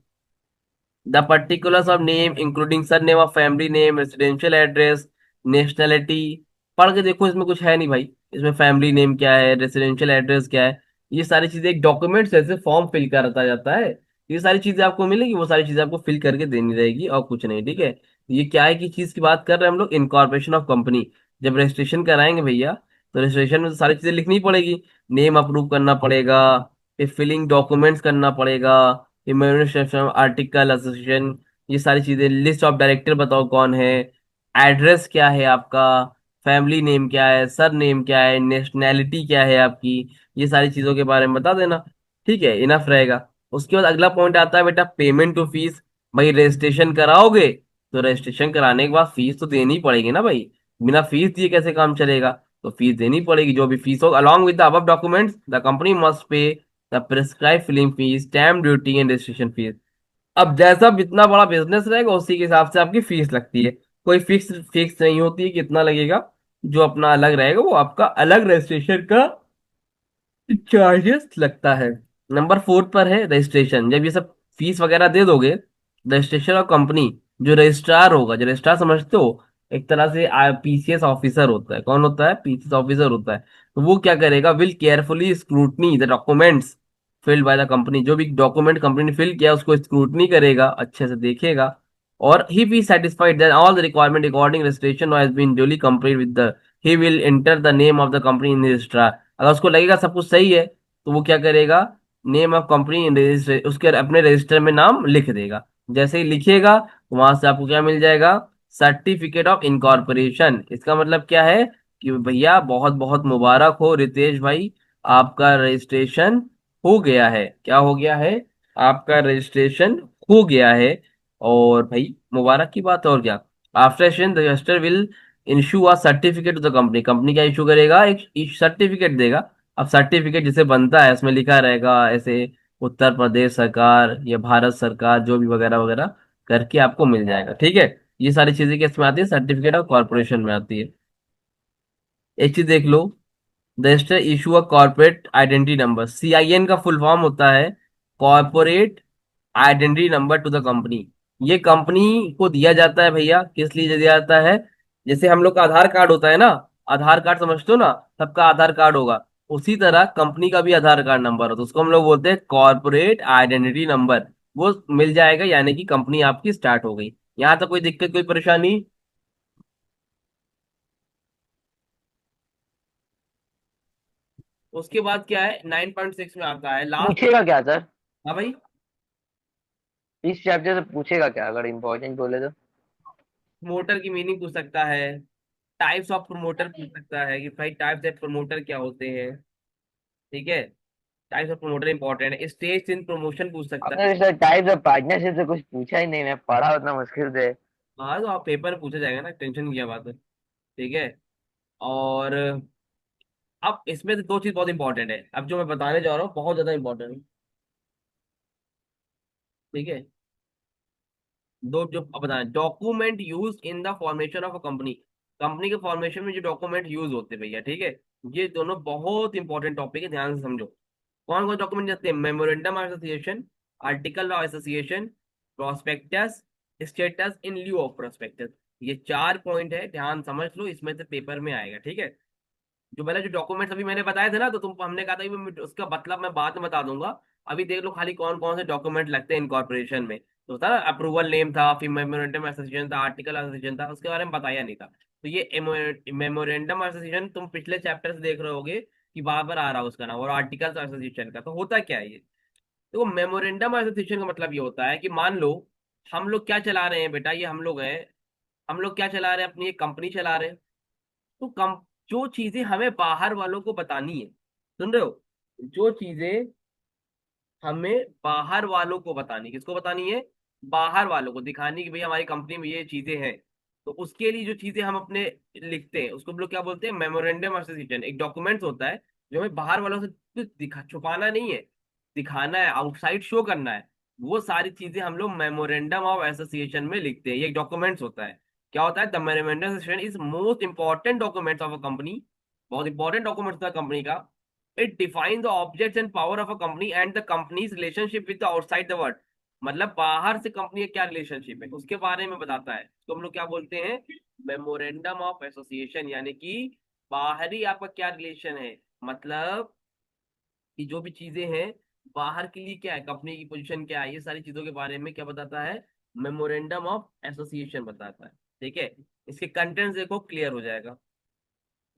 The particulars of name including sir name of family name, residential address, nationality. पढ़ के देखो, इसमें कुछ है नहीं भाई। इसमें फैमिली नेम क्या है, रेसिडेंशियल एड्रेस क्या है, ये सारी चीजें एक डॉक्यूमेंट जैसे फॉर्म फिल करता जाता है। ये सारी चीजें आपको मिलेगी, वो सारी चीजें आपको फिल करके देनी रहेगी और कुछ नहीं। ठीक है। ये क्या है कि चीज की बात कर रहे हैं हम लोग, इनकॉर्पोरेशन ऑफ कंपनी। जब रजिस्ट्रेशन कराएंगे भैया, तो रजिस्ट्रेशन में तो सारी चीजें लिखनी पड़ेगी। नेम अप्रूव करना पड़ेगा, फिर फिलिंग डॉक्यूमेंट्स करना पड़ेगा, इम्यूनेशन आर्टिकल एसोसिएशन, ये सारी चीजें। लिस्ट ऑफ डायरेक्टर बताओ कौन है, एड्रेस क्या है आपका, फैमिली नेम क्या है, सर नेम क्या है, नेशनैलिटी क्या है आपकी, ये सारी चीजों के बारे में बता देना। ठीक है, इनफ रहेगा। उसके बाद अगला पॉइंट आता है बेटा पेमेंट टू फीस। भाई रजिस्ट्रेशन कराओगे तो रजिस्ट्रेशन कराने के बाद फीस तो देनी पड़ेगी ना भाई। बिना फीस दिए कैसे काम चलेगा? तो फीस देनी पड़ेगी, जो भी फीस हो। Along with the above documents the company must pay the prescribe filling fees, stamp duty and registration fees. अब जैसा जितना बड़ा बिजनेस रहेगा उसी के हिसाब से आपकी फीस लगती है। कोई फिक्स फिक्स नहीं होती है कितना लगेगा। जो अपना अलग रहेगा वो आपका अलग रजिस्ट्रेशन का चार्जेस लगता है। नंबर 4 पर है रजिस्ट्रेशन। जब ये सब फीस वगैरह दे दोगे, रजिस्ट्रेशन और कंपनी, जो रजिस्ट्रार होगा, जो रजिस्ट्रार समझते हो, एक तरह से PCS ऑफिसर होता है। कौन होता है? PCS ऑफिसर होता है। तो वो क्या करेगा, will carefully scrutiny the documents filled by the company. जो भी डॉक्यूमेंट कंपनी ने फिल किया उसको स्क्रूटनी करेगा, अच्छे से देखेगा, और if he satisfied that all the requirement according registration has been duly completed with the he will enter the name of the company in the registrar। अगर उसको लगेगा सब कुछ सही है तो वो क्या करेगा, name of company in register उसके अपने रजिस्टर में नाम लिख देगा। जैसे ही लिखेगा तो वहां से आपको क्या मिल जाएगा, सर्टिफिकेट ऑफ इनकॉर्पोरेशन। इसका मतलब क्या है कि भैया बहुत बहुत मुबारक हो रितेश भाई, आपका रजिस्ट्रेशन हो गया है। क्या हो गया है, आपका रजिस्ट्रेशन हो गया है। और भाई मुबारक की बात है और क्या। After session the register will issue a certificate to the company, company क्या इशू करेगा, एक सर्टिफिकेट देगा। अब सर्टिफिकेट जिसे बनता है उसमें लिखा रहेगा ऐसे उत्तर प्रदेश सरकार या भारत सरकार जो भी वगैरह वगैरह करके आपको मिल जाएगा। ठीक है, ये सारी चीजें किसमें आती है, सर्टिफिकेट ऑफ कॉर्पोरेशन में आती है। एक चीज देख लो, register issue a corporate identity number, CIN का फुल फॉर्म होता है corporate identity number to the company. ये कंपनी को दिया जाता है भैया, किस लिए दिया जाता है, जैसे हम लोग का आधार कार्ड होता है ना, आधार कार्ड समझते हो ना, सबका आधार कार्ड होगा, उसी तरह कंपनी का भी आधार कार्ड नंबर हो तो उसको हम लोग बोलते हैं कॉर्पोरेट आइडेंटिटी नंबर। वो मिल जाएगा यानी कि कंपनी आपकी स्टार्ट हो गई। यहाँ तक कोई दिक्कत कोई परेशानी। उसके बाद क्या है, 9.6 में आता है लास्ट। पूछेगा क्या सर? हाँ भाई, इस चैप्टर से पूछेगा क्या अगर इम्पोर्टेंट बोले तो? प्रमोटर की मीनिंग पूछ सकता है, टाइप्स ऑफ प्रमोटर पूछ सकता है कि भाई टाइप्स ऑफ प्रमोटर क्या होते हैं। ठीक है, टाइप्स ऑफ प्रमोटर इंपॉर्टेंट है। स्टेज इन प्रमोशन पूछ सकता है। आपने सर टाइप्स ऑफ पार्टनरशिप से कुछ पूछा ही नहीं, मैं पढ़ा उतना मुश्किल से। हाँ तो आप पेपर में पूछा जाएगा ना, टेंशन की क्या बात है। ठीक है, और अब इसमें से दो चीज बहुत इंपॉर्टेंट है, अब जो मैं बताने जा रहा हूँ बहुत ज्यादा इंपॉर्टेंट है। ठीक है, दो जो अब बताना, document use in the formation of a company, company के फॉर्मेशन में जो डॉक्यूमेंट यूज होते हैं भैया। ठीक है, ये दोनों बहुत इंपॉर्टेंट टॉपिक है, ध्यान से समझो। कौन कौन डॉक्यूमेंट जाते हैं, memorandum of association, article of association, prospectus, status in lieu of prospectus. ये चार पॉइंट है, ध्यान समझ लो, इसमें से पेपर में आएगा। ठीक है, जो मैंने जो डॉक्यूमेंट्स अभी मैंने बताए थे ना, तो तुम हमने कहा था कि उसका मतलब मैं बाद में बता दूंगा। अभी देख लो खाली कौन कौन से डॉक्यूमेंट लगते हैं इनकॉर्पोरेशन में। तो था अप्रूवल नेम था, फिर मेमोरेंडम एसोसिएशन था, आर्टिकल एसोसिएशन था, उसके बारे में बताया नहीं था। तो ये मेमोरेंडम एसोसिएशन तुम पिछले चैप्टर से देख रहे होगे कि बार बार आ रहा है उसका नाम, और आर्टिकल एसोसिएशन का तो होता क्या है ये। देखो मेमोरेंडम एसोसिएशन का मतलब ये होता है कि मान लो हम लोग क्या चला रहे हैं बेटा, ये हम लोग हैं, हम लोग क्या चला रहे हैं, अपनी एक कंपनी चला रहे हैं। तो कम जो चीजें हमें बाहर वालों को बतानी है, सुन रहे हो, जो चीजें हमें बाहर वालों को बतानी, किसको बतानी है, बाहर वालों को दिखानी कि भाई हमारी कंपनी में ये चीजें हैं। तो उसके लिए जो चीजें हम अपने लिखते हैं उसको हम लोग क्या बोलते हैं, मेमोरेंडम ऑफ एसोसिएशन। एक डॉक्यूमेंट्स होता है जो हमें बाहर वालों से कुछ दिखा छुपाना नहीं है, दिखाना है, आउटसाइड शो करना है। वो सारी चीजें हम लोग मेमोरेंडम ऑफ एसोसिएशन में लिखते हैं, ये एक डॉक्यूमेंट्स होता है। क्या होता है, the memorandum association is most important documents of a company, बहुत इंपॉर्टेंट डॉक्यूमेंट्स था कंपनी का। It define the objects and power of a company and the companies relationship with the outside the world. मतलब बाहर से company का क्या relationship है उसके बारे में बताता है, तो हम लोग क्या बोलते हैं, मेमोरेंडम ऑफ एसोसिएशन। यानी कि बाहरी आपका क्या रिलेशन है, मतलब कि जो भी चीजें हैं बाहर के लिए क्या है, कंपनी की पोजीशन क्या है, ये सारी चीजों के बारे में क्या बताता है, मेमोरेंडम ऑफ एसोसिएशन बताता है। ठीक है, इसके कंटेंट्स देखो क्लियर हो जाएगा,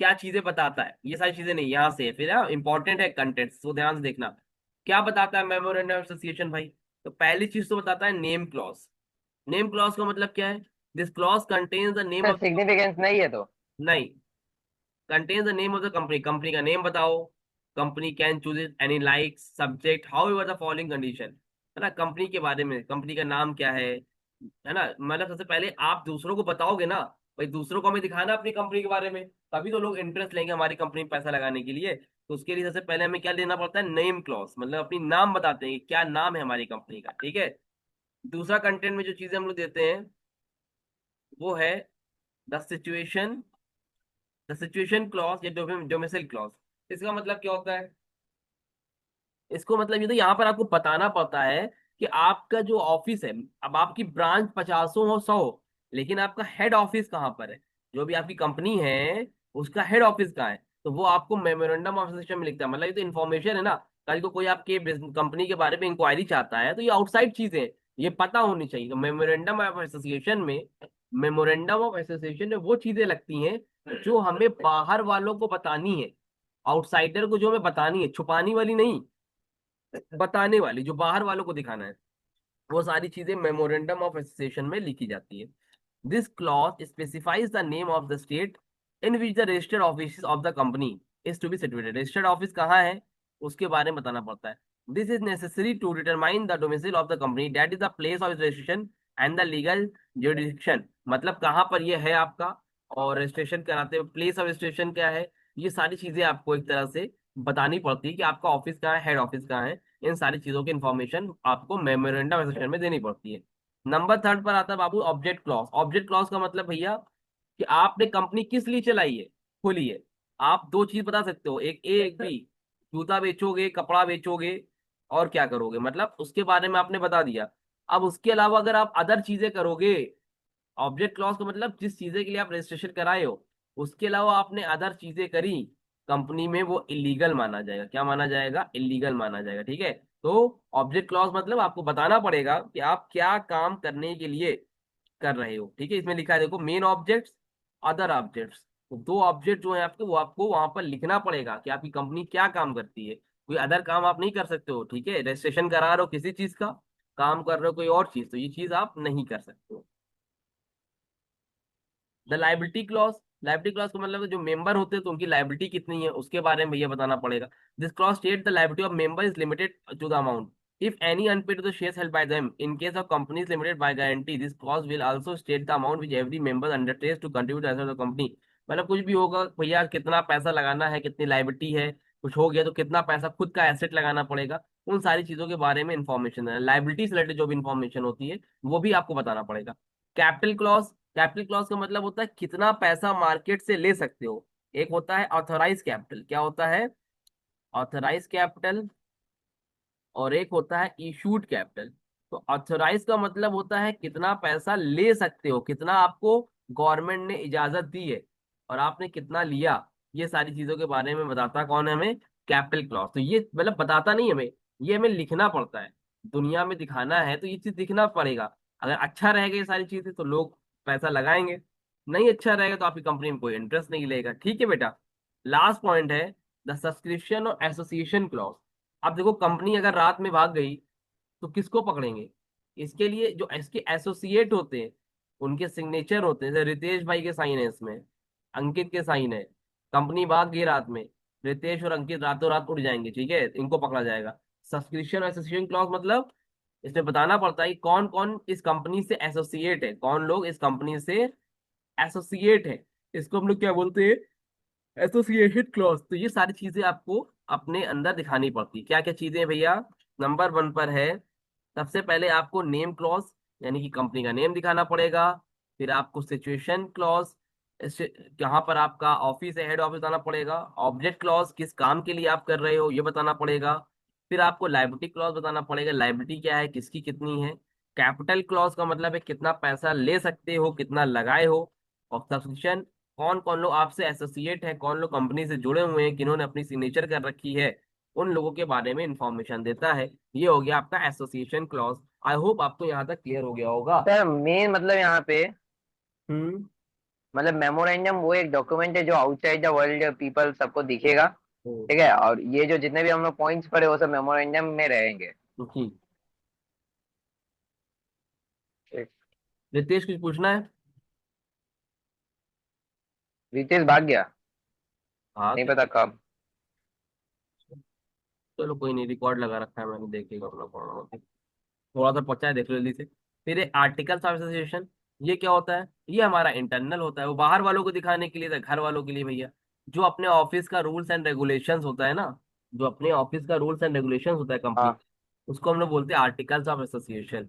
क्या चीजें बताता है, ये सारी चीजें नहीं, यहाँ से फिर इंपॉर्टेंट है कंटेंट्स, तो ध्यान से देखना। क्या बताता है मेमोरेंडम ऑफ एसोसिएशन भाई, तो पहली चीज तो बताता है नेम क्लॉज। नेम क्लॉज का मतलब क्या है, this clause contains the name sir of, significance नहीं है तो? नहीं, contains the name of the company, company का नेम बताओ। Company can choose any like subject how ever the following condition, है ना, कंपनी के बारे में, कंपनी का नाम क्या है ना। मतलब सबसे पहले आप दूसरों को बताओगे ना, भाई दूसरों को हमें दिखाना अपनी कंपनी के बारे में, तभी तो लोग इंटरेस्ट लेंगे हमारी कंपनी में पैसा लगाने के लिए। तो उसके लिए सबसे पहले हमें क्या लेना पड़ता है, नेम क्लॉज, मतलब अपनी नाम बताते हैं कि क्या नाम है हमारी कंपनी का। ठीक है, दूसरा कंटेंट में जो चीजें हम लोग देते हैं वो है the situation, the situation clause या डोमिसाइल क्लॉज। इसका मतलब क्या होता है, इसको मतलब ये तो यहाँ पर आपको बताना पड़ता है कि आपका जो ऑफिस है, अब आपकी ब्रांच 50 हो 100 हो, लेकिन आपका हेड ऑफिस कहाँ पर है, जो भी आपकी कंपनी है उसका हेड ऑफिस कहाँ है, तो वो आपको मेमोरेंडम ऑफ एसोसिएशन में लिखता है। मतलब ये तो इन्फॉर्मेशन है ना, कल को कोई आपके कंपनी के बारे में इंक्वायरी चाहता है तो ये आउटसाइड चीजें हैं, ये पता होनी चाहिए। तो मेमोरेंडम ऑफ एसोसिएशन में वो चीजें लगती हैं जो हमें बाहर वालों को बतानी है, आउटसाइडर को जो हमें बतानी है, छुपानी वाली नहीं, बताने वाली, जो बाहर वालों को दिखाना है, वो सारी चीजें मेमोरेंडम ऑफ एसोसिएशन में लिखी जाती है। This clause specifies the name of the state in which the registered office of the company is to be situated. Registered office कहाँ है उसके बारे में बताना पड़ता है। This is necessary to determine the domicile of the company, that is the place of registration and the legal jurisdiction. मतलब कहाँ पर ये है आपका, और रजिस्ट्रेशन कराते हुए प्लेस ऑफ रजिस्ट्रेशन क्या है, ये सारी चीजें आपको एक तरह से बतानी पड़ती है कि आपका ऑफिस कहाँ है, हेड ऑफिस कहाँ है। इन सारी चीजों की इन्फॉर्मेशन आपको मेमोरेंडम एसोसिएशन में देनी पड़ती है। नंबर थर्ड पर आता है बाबू ऑब्जेक्ट क्लॉज। ऑब्जेक्ट क्लॉज का मतलब भैया कि आपने कंपनी किस लिए चलाई है, खोली है। आप दो चीज बता सकते हो, एक ए एक बी, जूता बेचोगे, कपड़ा बेचोगे, और क्या करोगे, मतलब उसके बारे में आपने बता दिया। अब उसके अलावा अगर आप अदर चीजें करोगे, ऑब्जेक्ट क्लॉज का मतलब जिस चीजें के लिए आप रजिस्ट्रेशन कराए हो उसके अलावा आपने अदर चीजें करी कंपनी में, वो इलीगल माना जाएगा। क्या माना जाएगा, इलीगल माना जाएगा। ठीक है, तो ऑब्जेक्ट क्लॉज मतलब आपको बताना पड़ेगा कि आप क्या काम करने के लिए कर रहे हो। ठीक है, इसमें लिखा है देखो, मेन ऑब्जेक्ट्स, अदर ऑब्जेक्ट्स। तो दो ऑब्जेक्ट जो है आपके, वो आपको वहां पर लिखना पड़ेगा कि आपकी कंपनी क्या काम करती है। कोई अदर काम आप नहीं कर सकते हो। ठीक है, रजिस्ट्रेशन करा रहे हो किसी चीज का, काम कर रहे हो कोई और चीज, तो ये चीज आप नहीं कर सकते हो। The liability clause, liability clause का मतलब जो मेंबर होते हैं तो उनकी लाइबिलिटी कितनी है उसके बारे में भैया बताना पड़ेगा। This clause state the liability of member is limited to the amount if any unpaid to the shares held by them. In case of companies limited by guarantee, this clause will also state the amount which every member undertakes to contribute as of the company. मतलब कुछ भी होगा भैया, कितना पैसा लगाना है, कितनी लाइबिलिटी है, कुछ हो गया तो कितना पैसा खुद का एसेट लगाना पड़ेगा, उन सारी चीजों के बारे में इंफॉर्मेशन है। लाइबिलिटी से रिलेटेड जो भी इंफॉर्मेशन होती है वो भी आपको बताना पड़ेगा। कैपिटल क्लॉज, कैपिटल क्लॉज का मतलब होता है कितना पैसा मार्केट से ले सकते हो। एक होता है ऑथराइज कैपिटल, क्या होता है, ऑथराइज कैपिटल, और एक होता है इशूड कैपिटल। तो ऑथराइज का मतलब होता है कितना पैसा ले सकते हो, कितना आपको गवर्नमेंट ने इजाजत दी है और आपने कितना लिया। ये सारी चीजों के बारे में बताता कौन है हमें, कैपिटल क्लॉज। तो ये मतलब बताता नहीं हमें, ये हमें लिखना पड़ता है। दुनिया में दिखाना है तो ये चीज दिखना पड़ेगा। अगर अच्छा रहेगा ये सारी चीजें तो लोग पैसा लगाएंगे, नहीं अच्छा रहेगा तो आपकी कंपनी में कोई इंटरेस्ट नहीं लेगा। ठीक है बेटा। लास्ट पॉइंट है द सब्सक्रिप्शन और एसोसिएशन क्लॉज। अब देखो, कंपनी अगर रात में भाग गई तो किसको पकड़ेंगे। इसके लिए जो इसके एसोसिएट होते हैं उनके सिग्नेचर होते हैं, जैसे रितेश भाई के साइन है इसमें, अंकित के साइन है। कंपनी भाग गई रात में, रितेश और अंकित रातों रात उड़ जाएंगे, ठीक है, इनको पकड़ा जाएगा। सब्सक्रिप्शन और एसोसिएशन क्लॉज मतलब इसमें बताना पड़ता है कि कौन कौन इस कंपनी से एसोसिएट है, कौन लोग इस कंपनी से एसोसिएट है। इसको हम लोग क्या बोलते हैं, एसोसिएशन क्लॉज। तो ये सारी चीजें आपको अपने अंदर दिखानी पड़ती। क्या क्या चीजें हैं भैया, नंबर वन पर है, सबसे पहले आपको नेम क्लॉज, यानी कि कंपनी का नेम दिखाना पड़ेगा। फिर आपको सिचुएशन क्लॉज, जहां पर आपका ऑफिस है, हेड ऑफिस बताना पड़ेगा। ऑब्जेक्ट क्लॉज, किस काम के लिए आप कर रहे हो ये बताना पड़ेगा। फिर आपको लायबिलिटी क्लॉज बताना पड़ेगा, लायबिलिटी क्या है, किसकी कितनी है। कैपिटल क्लॉज का मतलब है कितना पैसा ले सकते हो, कितना लगाए हो। और सब्सक्रिप्शन, कौन कौन लोग आपसे एसोसिएट है, कौन लोग कंपनी से जुड़े हुए हैं, किन्होंने अपनी सिग्नेचर कर रखी है, उन लोगों के बारे में इंफॉर्मेशन देता है। ये हो गया आपका एसोसिएशन क्लॉज। आई होप आपको यहाँ तक क्लियर हो गया होगा। सर मेन मतलब यहाँ पे, हम्म। मतलब मेमोरेंडम वो एक डॉक्यूमेंट है जो आउटसाइड द वर्ल्ड पीपल सबको दिखेगा। हम्म, ठीक है, और ये जो जितने भी हम लोग पॉइंट्स पढ़े वो सब मेमोरेंडम में रहेंगे। ठीक। ठीक। रितेश कुछ पूछना है। रितेश भाग गया, हाँ नहीं तो पता कब। चलो कोई नहीं, रिकॉर्ड लगा रखा है मैंने, देखेगा अपना पढ़ना होगा। थोड़ा सा पचा है, देख लो जल्दी से। फिर आर्टिकल्स ऑफ एसोसिएशन, ये क्या होता है, ये हमारा इंटरनल होता है, वो बाहर वालों को दिखाने के लिए था, घर वालों के लिए भैया। जो अपने ऑफिस का रूल्स एंड रेगुलेशंस होता है ना, जो अपने ऑफिस का रूल्स एंड रेगुलेशंस होता है कंपनी, हाँ। उसको हम लोग बोलते हैं articles of association.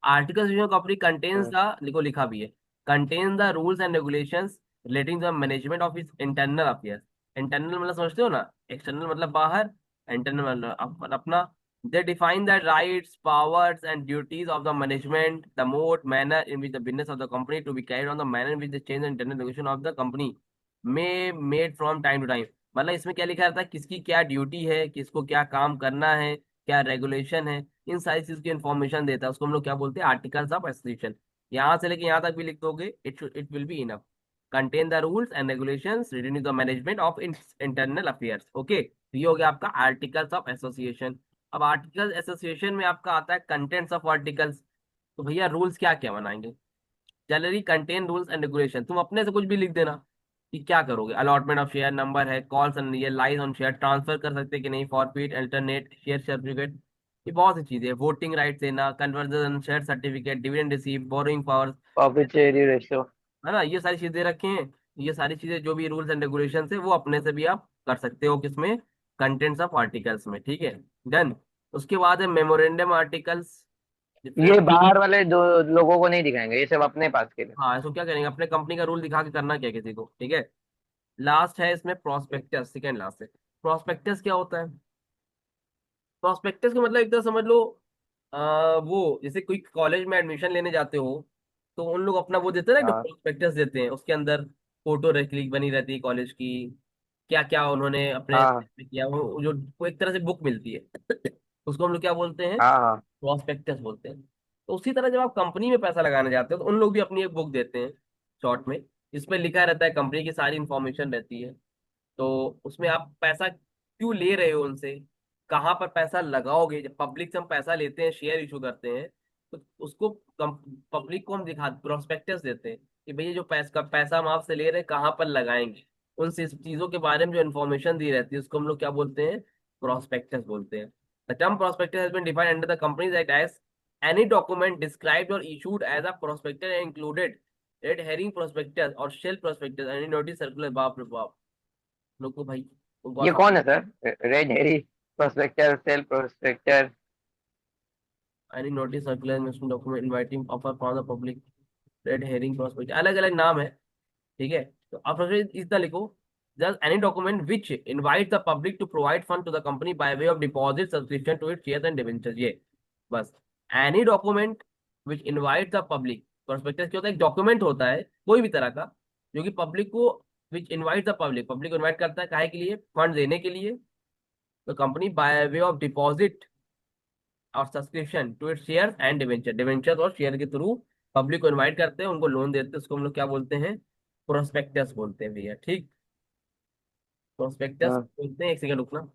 Articles of company contains hmm. The, लिखो लिखा भी है, contains the rules and regulations relating the management of its internal affairs. Internal मतलब समझते हो ना, एक्सटर्नल मतलब बाहर, इंटरनल मतलब अपना। They define the rights, powers, and duties of the management, the mode, manner in which the business of the company to be carried on, the manner in which the change and internal regulation of the company may made from time to time। मतलब इसमें क्या लिखा रहता है, किसकी क्या duty है, किसको क्या काम करना है, क्या रेगुलेशन है, इन सारी चीज की इन्फॉर्मेशन देता है, उसको हम लोग क्या बोलते हैं, आर्टिकल्स ऑफ एसोसिएशन। यहाँ से लेके यहाँ तक भी लिख दोगे, it will be enough. Contain the rules and regulations relating to the management of internal affairs. Okay, तो ये हो गया आपका आर्टिकल्स ऑफ एसोसिएशन। अब आर्टिकल एसोसिएशन में आपका आता है कंटेंट्स ऑफ आर्टिकल्स। तो भैया रूल्स क्या क्या बनाएंगे, generally contain rules and regulation, तुम अपने से कुछ भी लिख देना कि क्या करोगे। अलॉटमेंट ऑफ शेयर, नंबर है, कॉल्स एंड ये लाइज ऑन शेयर, ट्रांसफर कर सकते कि नहीं, फॉरफिट, अल्टरनेट शेयर सर्टिफिकेट, ये बहुत सी चीजें, वोटिंग राइट देना, conversion share certificate, dividend receive, borrowing powers, profit share ratio. है ना, ये सारी चीजें रखी हैं। ये सारी चीजें जो भी रूल्स एंड रेगुलेशन है वो अपने से भी आप कर सकते हो, किसमें, कंटेंट्स ऑफ आर्टिकल्स में, ठीक है, डन। उसके बाद है मेमोरेंडम आर्टिकल्स, ये डिफरेंट। बाहर वाले दो लोगों को नहीं दिखाएंगे, ये सब अपने पास के लिए। हाँ, इसको क्या करेंगे, अपने कंपनी का रूल दिखा के करना क्या किसी को, ठीक है। लास्ट है इसमें प्रोस्पेक्टस, सेकेंड लास्ट है। प्रोस्पेक्टस क्या होता है, प्रोस्पेक्टस का मतलब एक तरह समझ लो, वो जैसे कोई कॉलेज में एडमिशन लेने जाते हो, तो उन लोग अपना वो देते हैं ना, हाँ प्रोस्पेक्टस देते हैं, उसके अंदर फोटो क्लिक बनी रहती है कॉलेज की, क्या क्या उन्होंने अपने हाँ में किया, वो जो वो एक तरह से बुक मिलती है उसको हम लोग क्या बोलते हैं, हाँ हाँ। प्रोस्पेक्टस बोलते हैं। तो उसी तरह जब आप कंपनी में पैसा लगाने जाते हो तो उन लोग भी अपनी एक बुक देते हैं, शॉर्ट में, जिसमें लिखा रहता है, कंपनी की सारी इंफॉर्मेशन रहती है। तो उसमें आप पैसा क्यों ले रहे हो उनसे, कहाँ पर पैसा लगाओगे, जब पब्लिक से हम पैसा लेते हैं, शेयर इशू करते हैं, तो उसको पब्लिक को हम दिखा, प्रोस्पेक्टस देते हैं कि भैया जो पैसा हम आपसे ले रहे हैं कहाँ पर लगाएंगे, उन चीजों के बारे में जो इन्फॉर्मेशन दी रहती है उसको हम लोग क्या बोलते हैं, प्रोस्पेक्टस बोलते हैं। The term prospectus has been defined under the companies act as any document described और issued as a prospectus included red herring prospectus और shell prospectus, any notice circular, बाप रे बाप, लोग को भाई वो ये बहुत। कौन है सर, रेड हेरी prospectus, shelf prospectus? Any notice circular document inviting offer for the public, red herring prospectus, अलग अलग नाम है, ठीक है। तो आप सबसे इस तरह लिखो, just any document which invite the public to provide fund to the company by way of deposit, subscription to its shares and debentures, ये बस। Any document which invite the public, prospectus क्या होता है, एक डॉक्यूमेंट होता है कोई भी तरह का जो कि पब्लिक को, विच इनवाइट द पब्लिक, पब्लिक को इनवाइट करता है काहे के लिए, फंड देने के लिए, तो company by way of deposit और subscription to it share and debenture, debenture और शेयर के थ्रू पब्लिक को इनवाइट करते हैं, उनको लोन देते हैं, उसको हम लोग क्या बोलते हैं, प्रोस्पेक्टस बोलते हैं भैया, ठीक। प्रोस्पेक्टस हाँ। बोलते हैं, एक सेकंड रुकना।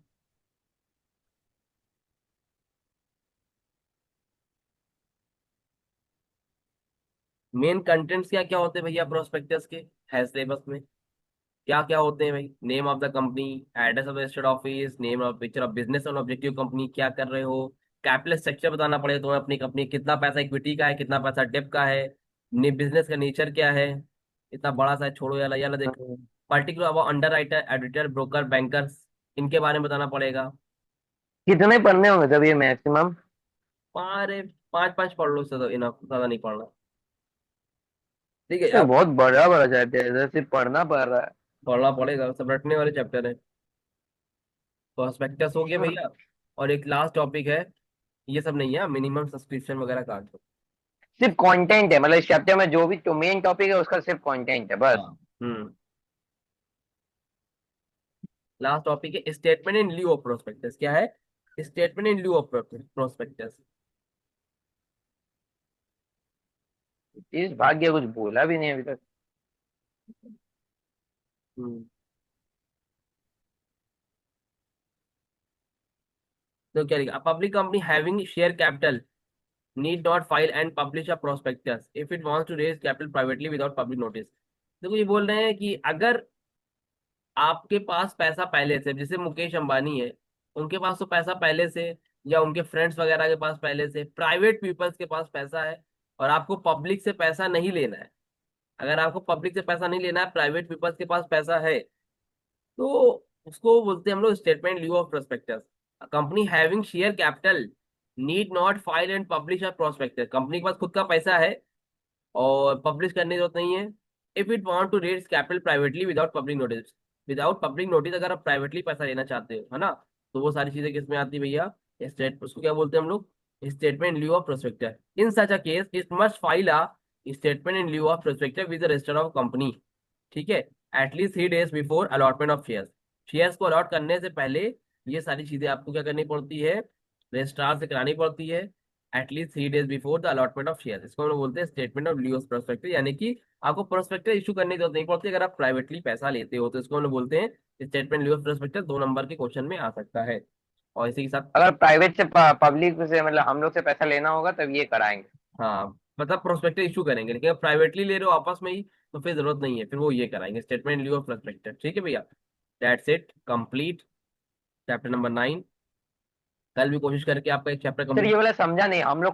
मेन कंटेंट्स क्या क्या होते हैं भैया प्रोस्पेक्टस के, है सिलेबस में, क्या क्या होते हैं भाई, name of the company, address of registered office, name of picture of business और ऑब्जेक्टिव कंपनी, क्या कर रहे हो, कैपिटल स्ट्रक्चर बताना पड़ेगा तुम्हें अपनी कंपनी, कितना पैसा इक्विटी का है, कितना पैसा डेब्ट का है, बिजनेस का नेचर क्या है, इतना बड़ा सा है, छोड़ो याला याला देखो, हाँ। पर्टिकुलर अब under writer, editor, broker, bankers, इनके बारे में बताना पड़ेगा। कितने पढ़ने होंगे जब ये मैक्सिमम? पाँच, पाँच पाँच पढ़ लो, इससे तो इनफ, ज्यादा नहीं पढ़ना, ठीक है ये आप। बहुत बड़ा बड़ा चैप्टर है, सिर्फ पढ़ना पड़ रहा पढ़ना पड़ेगा, सब रटने वाले चैप्टर है। प्रोस्पेक्टस हो गया है। भैया, और एक लास्ट टॉपिक है, ये सब नहीं है, मिनिमम सब्सक्रिप्शन वगैरह काट दो। सिर्फ कंटेंट है, मतलब इस चैप्टर में जो भी तो मेन टॉपिक है उसका सिर्फ कंटेंट है हाँ। बस। लास्ट टॉपिक है statement in lieu of prospectus, क्या है, statement in lieu of prospectus. इस भाग्य कुछ बोला भी नहीं अभी तक। हम्म तो क्या लिखा, public company having share capital need not file and publish a prospectus if it wants to raise capital privately without public notice. देखो ये बोल रहे हैं कि अगर आपके पास पैसा पहले से, जैसे मुकेश अंबानी है, उनके पास तो पैसा पहले से, या उनके फ्रेंड्स वगैरह के पास पहले से, प्राइवेट पीपल्स के पास पैसा है, और आपको पब्लिक से पैसा नहीं लेना है, अगर आपको पब्लिक से पैसा नहीं लेना है, प्राइवेट पीपल्स के पास पैसा है, तो उसको बोलते हैं हम लोग statement lieu of prospectus. Company having share capital need not file and publish a prospectus, company के पास खुद का पैसा है और पब्लिश करने की जरूरत नहीं है। If it want to raise capital privately without public notice, without public notice अगर आप प्राइवेटली पैसा लेना चाहते हो, है ना, तो वो सारी चीजें किसमें आती है भैया, स्टेट, उसको क्या बोलते हैं हम लोग, statement in lieu of prospectus. In such a case it must file a statement in lieu of prospectus with the register of company, ठीक है, at least 3 days before allotment of shares, shares को allot करने से पहले ये सारी चीजें आपको क्या करनी पड़ती है, रजिस्ट्रार से करानी पड़ती है at least 3 days before the allotment of share. इसको हम लोग बोलते हैं स्टेटमेंट ऑफ ड्यू प्रोस्पेक्टस, यानी कि आपको प्रोस्पेक्टस इशू करने की जरूरत नहीं पड़ती अगर आप प्राइवेटली पैसा लेते हो, तो इसको हम लोग बोलते हैं स्टेटमेंट ड्यू प्रोस्पेक्टस। 2 नंबर के क्वेश्चन में आ सकता है। और इसी के साथ अगर प्राइवेट से पब्लिक से मतलब हम लोग से पैसा लेना होगा तब ये कराएंगे। हाँ, मतलब प्रोस्पेक्टस इशू करेंगे, लेकिन अगर प्राइवेटली ले रहे हो आपस में ही तो फिर जरूरत नहीं है, फिर वो ये कराएंगे स्टेटमेंट ड्यू प्रोस्पेक्टस। ठीक है भैया, that's it, complete chapter number 9। कल भी कोशिश करके आपका एक चैप्टर सर ये कंप्लीट। वाला समझा नहीं हम लोग